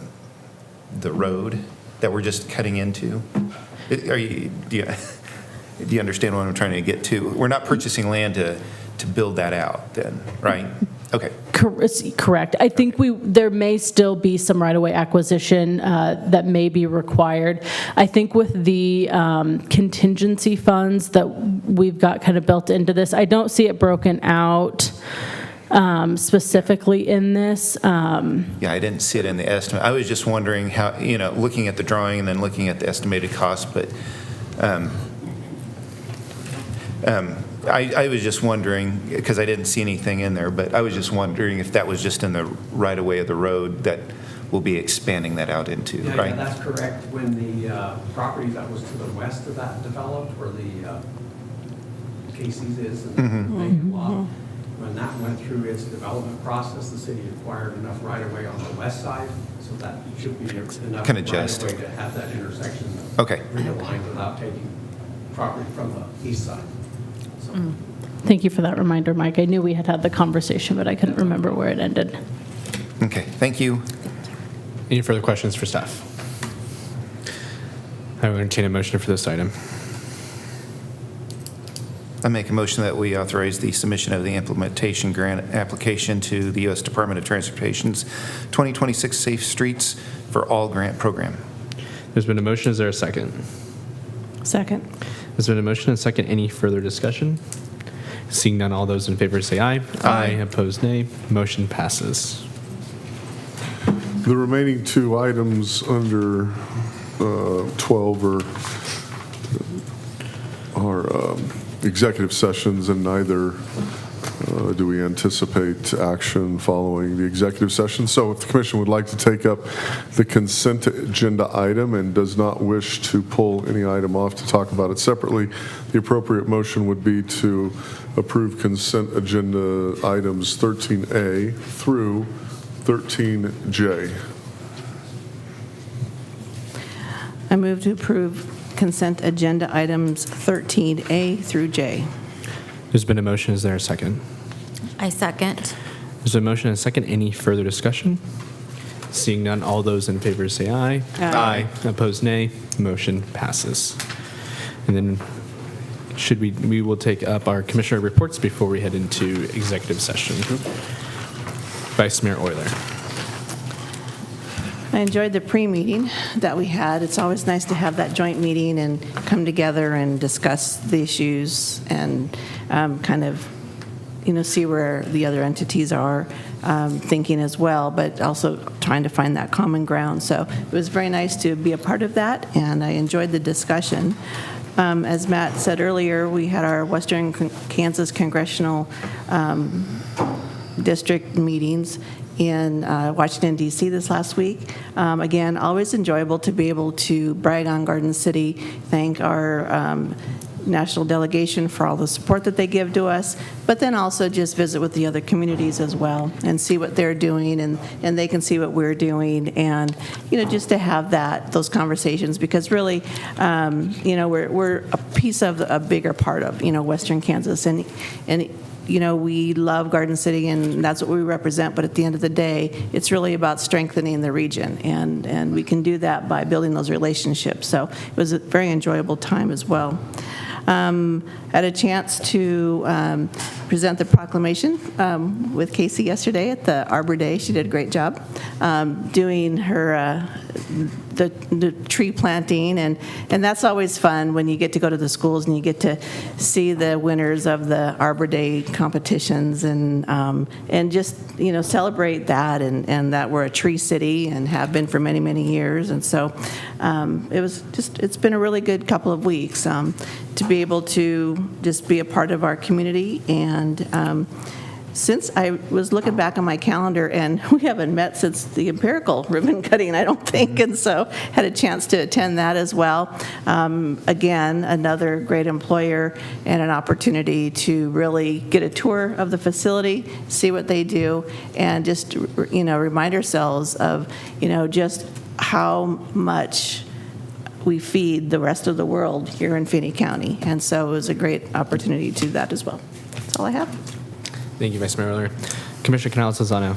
[SPEAKER 3] road that we're just cutting into? Do you understand what I'm trying to get to? We're not purchasing land to build that out then, right? Okay.
[SPEAKER 12] Correct. I think there may still be some right-of-way acquisition that may be required. I think with the contingency funds that we've got kind of built into this, I don't see it broken out specifically in this.
[SPEAKER 3] Yeah, I didn't see it in the estimate. I was just wondering how, looking at the drawing and then looking at the estimated cost, but I was just wondering, because I didn't see anything in there, but I was just wondering if that was just in the right-of-way of the road that we'll be expanding that out into, right?
[SPEAKER 7] Yeah, that's correct. When the property that was to the west of that developed, where the Casey's is, and the vacant lot, when that went through its development process, the city acquired enough right-of-way on the west side, so that should be enough right-of-way to have that intersection realigned without taking property from the east side.
[SPEAKER 12] Thank you for that reminder, Mike. I knew we had the conversation, but I couldn't remember where it ended.
[SPEAKER 3] Okay, thank you.
[SPEAKER 4] Any further questions for staff? I will entertain a motion for this item.
[SPEAKER 3] I make a motion that we authorize the submission of the implementation grant application to the U.S. Department of Transportation's 2026 Safe Streets for All grant program.
[SPEAKER 4] There's been a motion. Is there a second?
[SPEAKER 2] Second.
[SPEAKER 4] There's been a motion and a second. Any further discussion? Seeing none, all those in favor say aye. Aye. Opposed, nay. Motion passes.
[SPEAKER 5] The remaining two items under 12 are executive sessions, and neither do we anticipate action following the executive session. So if the commission would like to take up the consent agenda item and does not wish to pull any item off to talk about it separately, the appropriate motion would be to approve consent agenda items 13A through 13J.
[SPEAKER 2] I move to approve consent agenda items 13A through J.
[SPEAKER 4] There's been a motion. Is there a second?
[SPEAKER 10] I second.
[SPEAKER 4] There's a motion and a second. Any further discussion? Seeing none, all those in favor say aye.
[SPEAKER 2] Aye.
[SPEAKER 4] Opposed, nay. Motion passes. And then we will take up our commissioner reports before we head into executive session. Vice Mayor Euler.
[SPEAKER 2] I enjoyed the pre-meeting that we had. It's always nice to have that joint meeting and come together and discuss the issues and kind of, see where the other entities are thinking as well, but also trying to find that common ground. So it was very nice to be a part of that, and I enjoyed the discussion. As Matt said earlier, we had our Western Kansas Congressional District meetings, in Washington, D.C. this last week. Again, always enjoyable to be able to brag on Garden City, thank our national delegation for all the support that they give to us, but then also just visit with the other communities as well and see what they're doing, and they can see what we're doing, and just to have those conversations, because really we're a piece of a bigger part of Western Kansas, and we love Garden City, and that's what we represent, but at the end of the day, it's really about strengthening the region, and we can do that by building those relationships. So it was a very enjoyable time as well. Had a chance to present the proclamation with Casey yesterday at the Arbor Day. She did a great job doing her the tree planting, and that's always fun when you get to go to the schools and you get to see the winners of the Arbor Day competitions, and just celebrate that, and that we're a tree city and have been for many, many years. And so it's been a really good couple of weeks to be able to just be a part of our community. And since I was looking back on my calendar, and we haven't met since the empirical ribbon cutting, I don't think, and so had a chance to attend that as well. Again, another great employer and an opportunity to really get a tour of the facility, see what they do, and just remind ourselves of just how much we feed the rest of the world here in Finney County. And so it was a great opportunity to do that as well. That's all I have.
[SPEAKER 4] Thank you, Vice Mayor Miller. Commissioner Canales-Lozano.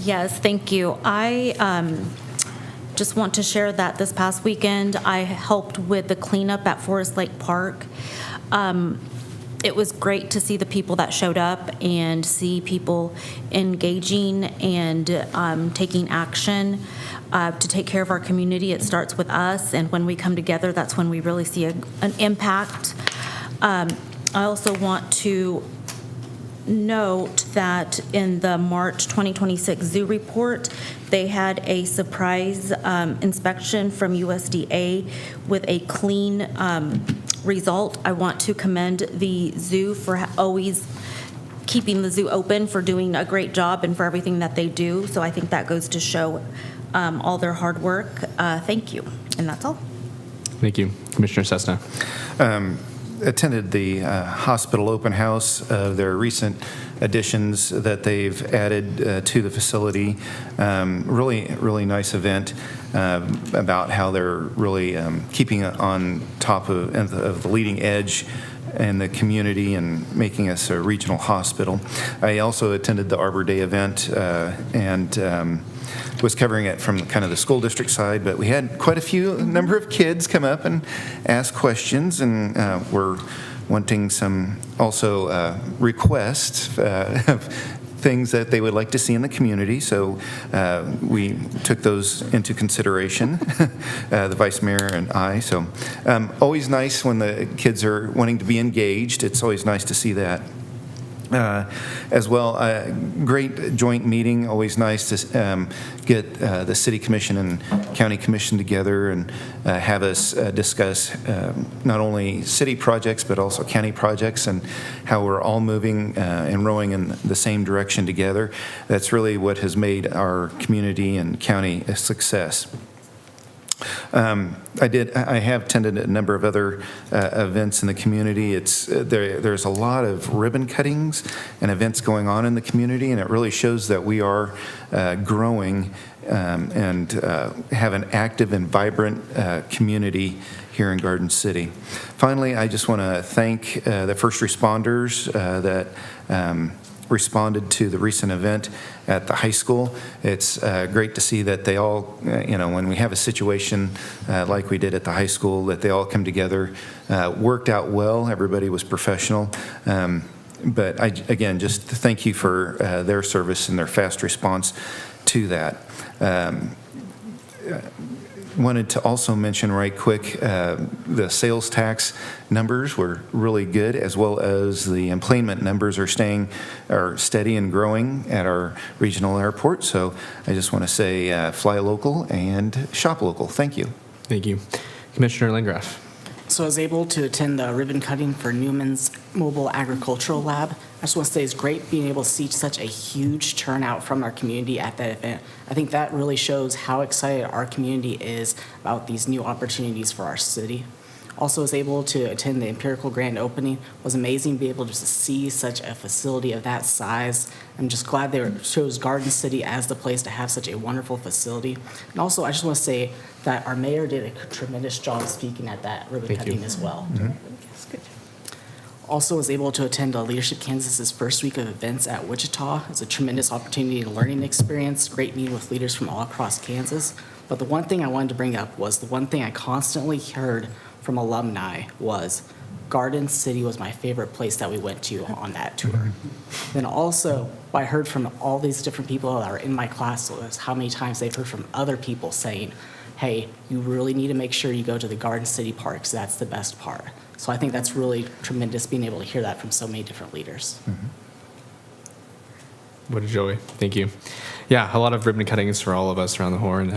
[SPEAKER 10] Yes, thank you. I just want to share that this past weekend, I helped with the cleanup at Forest Lake Park. It was great to see the people that showed up and see people engaging and taking action to take care of our community. It starts with us, and when we come together, that's when we really see an impact. I also want to note that in the March 2026 zoo report, they had a surprise inspection from USDA with a clean result. I want to commend the zoo for always keeping the zoo open, for doing a great job, and for everything that they do. So I think that goes to show all their hard work. Thank you. And that's all.
[SPEAKER 4] Thank you. Commissioner Cessna.
[SPEAKER 3] Attended the hospital open house, their recent additions that they've added to the facility. Really nice event about how they're really keeping on top of the leading edge in the community and making us a regional hospital. I also attended the Arbor Day event and was covering it from kind of the school district side, but we had quite a number of kids come up and ask questions, and we're wanting some also requests of things that they would like to see in the community. So we took those into consideration, the Vice Mayor and I. So always nice when the kids are wanting to be engaged. It's always nice to see that. As well, great joint meeting. Always nice to get the City Commission and County Commission together and have us discuss not only city projects but also county projects, and how we're all moving and rowing in the same direction together. That's really what has made our community and county a success. I have attended a number of other events in the community. There's a lot of ribbon cuttings and events going on in the community, and it really shows that we are growing and have an active and vibrant community here in Garden City. Finally, I just want to thank the first responders that responded to the recent event at the high school. It's great to see that they all, when we have a situation like we did at the high school, that they all come together, worked out well. Everybody was professional. But again, just thank you for their service and their fast response to that. Wanted to also mention right quick, the sales tax numbers were really good, as well as the employment numbers are steady and growing at our regional airport. So I just want to say fly local and shop local. Thank you.
[SPEAKER 4] Thank you. Commissioner Landgraf.
[SPEAKER 21] So I was able to attend the ribbon cutting for Newman's Mobile Agricultural Lab. I just want to say it's great being able to see such a huge turnout from our community at that event. I think that really shows how excited our community is about these new opportunities for our city. Also was able to attend the Empirical grand opening. It was amazing to be able to just see such a facility of that size. I'm just glad they chose Garden City as the place to have such a wonderful facility. And also, I just want to say that our mayor did a tremendous job speaking at that ribbon cutting as well. Also was able to attend Leadership Kansas's first week of events at Wichita. It was a tremendous opportunity and learning experience, great meeting with leaders from all across Kansas. But the one thing I wanted to bring up was the one thing I constantly heard from alumni was Garden City was my favorite place that we went to on that tour. Then also, what I heard from all these different people that are in my class was how many times they've heard from other people saying, hey, you really need to make sure you go to the Garden City Park because that's the best part. So I think that's really tremendous being able to hear that from so many different leaders.
[SPEAKER 4] What a joy. Thank you. Yeah, a lot of ribbon cuttings for all of us around the Horn.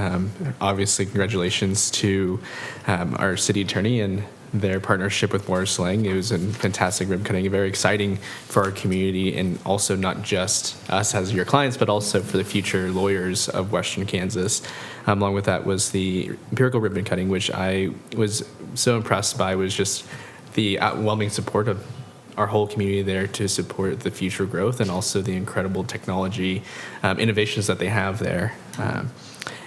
[SPEAKER 4] Obviously, congratulations to our city attorney and their partnership with Morris Lang. It was a fantastic ribbon cutting, very exciting for our community, and also not just us as your clients, but also for the future lawyers of Western Kansas. Along with that was the Empirical ribbon cutting, which I was so impressed by, was just the overwhelming support of our whole community there to support the future growth and also the incredible technology innovations that they have there.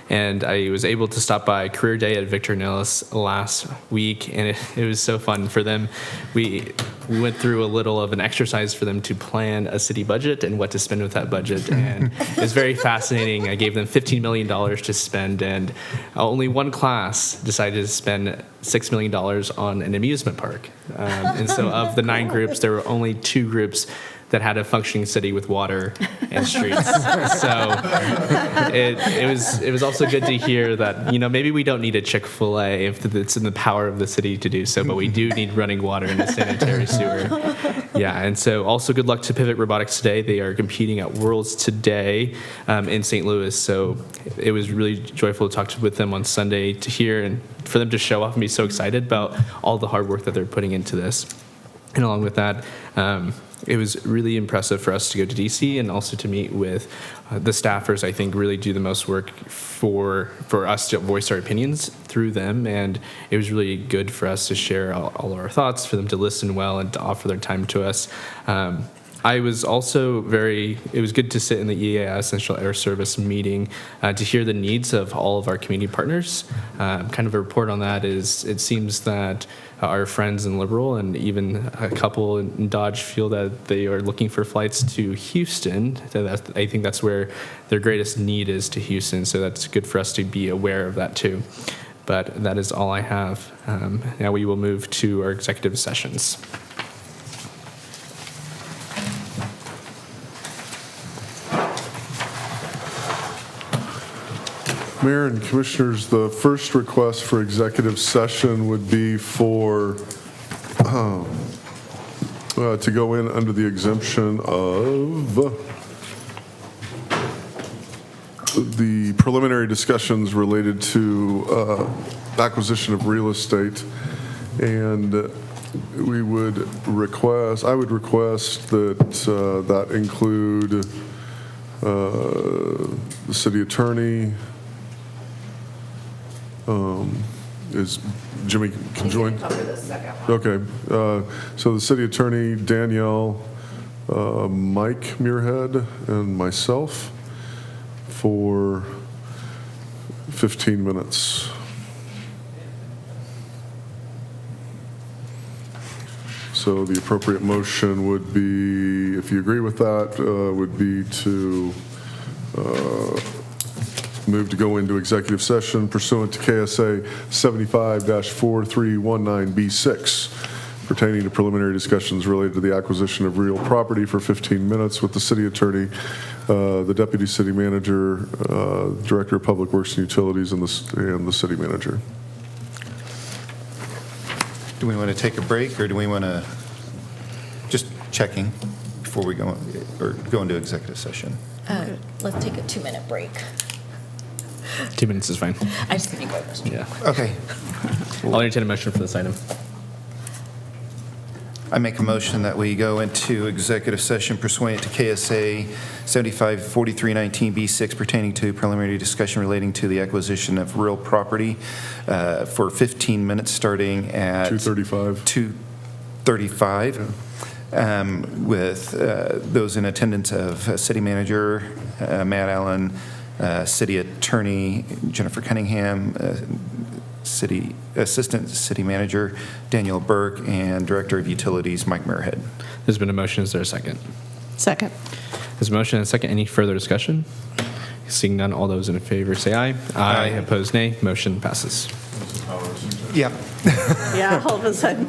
[SPEAKER 4] And I was able to stop by Career Day at Victor Nellis last week, and it was so fun for them. We went through a little of an exercise for them to plan a city budget and what to spend with that budget, and it was very fascinating. I gave them $15 million to spend, and only one class decided to spend $6 million on an amusement park. And so of the 9 groups, there were only 2 groups that had a functioning city with water and streets. So it was also good to hear that, maybe we don't need a Chick-fil-A if it's in the power of the city to do so, but we do need running water and a sanitary sewer. Yeah, and so also good luck to Pivot Robotics today. They are competing at Worlds today in St. Louis. So it was really joyful to talk with them on Sunday to hear and for them to show off and be so excited about all the hard work that they're putting into this. And along with that, it was really impressive for us to go to DC and also to meet with the staffers. I think really do the most work for us to voice our opinions through them, and it was really good for us to share all of our thoughts, for them to listen well and to offer their time to us. I was also it was good to sit in the EAI Essential Air Service meeting to hear the needs of all of our community partners. Kind of a report on that is it seems that our friends in Liberal and even a couple in Dodge feel that they are looking for flights to Houston. I think that's where their greatest need is, to Houston, so that's good for us to be aware of that too. But that is all I have. Now we will move to our executive sessions.
[SPEAKER 5] Mayor and Commissioners, the first request for executive session would be for to go in under the exemption of the preliminary discussions related to acquisition of real estate, and I would request that that include the city attorney. Is Jimmy can join?
[SPEAKER 2] Cover the second one.
[SPEAKER 5] Okay. So the city attorney, Danielle, Mike Muirhead, and myself for 15 minutes. So the appropriate motion would be, if you agree with that, would be to move to go into executive session pursuant to KSA 75-4319B6 pertaining to preliminary discussions related to the acquisition of real property for 15 minutes with the city attorney, the deputy city manager, director of public works and utilities, and the city manager.
[SPEAKER 3] Do we want to take a break, or do we want to just checking before we go into executive session?
[SPEAKER 10] Let's take a 2-minute break.
[SPEAKER 4] 2 minutes is fine.
[SPEAKER 10] I just need to go.
[SPEAKER 4] Yeah.
[SPEAKER 3] Okay.
[SPEAKER 4] I'll entertain a motion for this item.
[SPEAKER 3] I make a motion that we go into executive session pursuant to KSA 754319B6 pertaining to preliminary discussion relating to the acquisition of real property for 15 minutes starting at 2:35. With those in attendance of City Manager Matt Allen, City Attorney Jennifer Cunningham, Assistant City Manager Daniel Burke, and Director of Utilities Mike Muirhead.
[SPEAKER 4] There's been a motion. Is there a second?
[SPEAKER 2] Second.
[SPEAKER 4] There's a motion and a second. Any further discussion? Seeing none, all those in favor say aye. Aye. Opposed, nay. Motion passes.
[SPEAKER 3] Yeah.
[SPEAKER 2] Yeah, all of a sudden.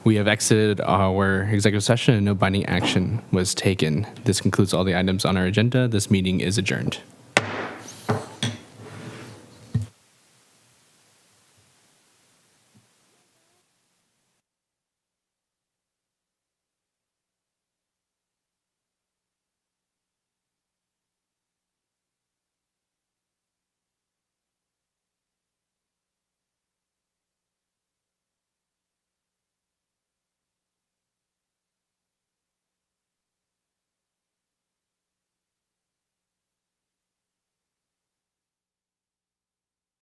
[SPEAKER 4] We have exited our executive session and no binding action was taken. This concludes all the items on our agenda. This meeting is adjourned.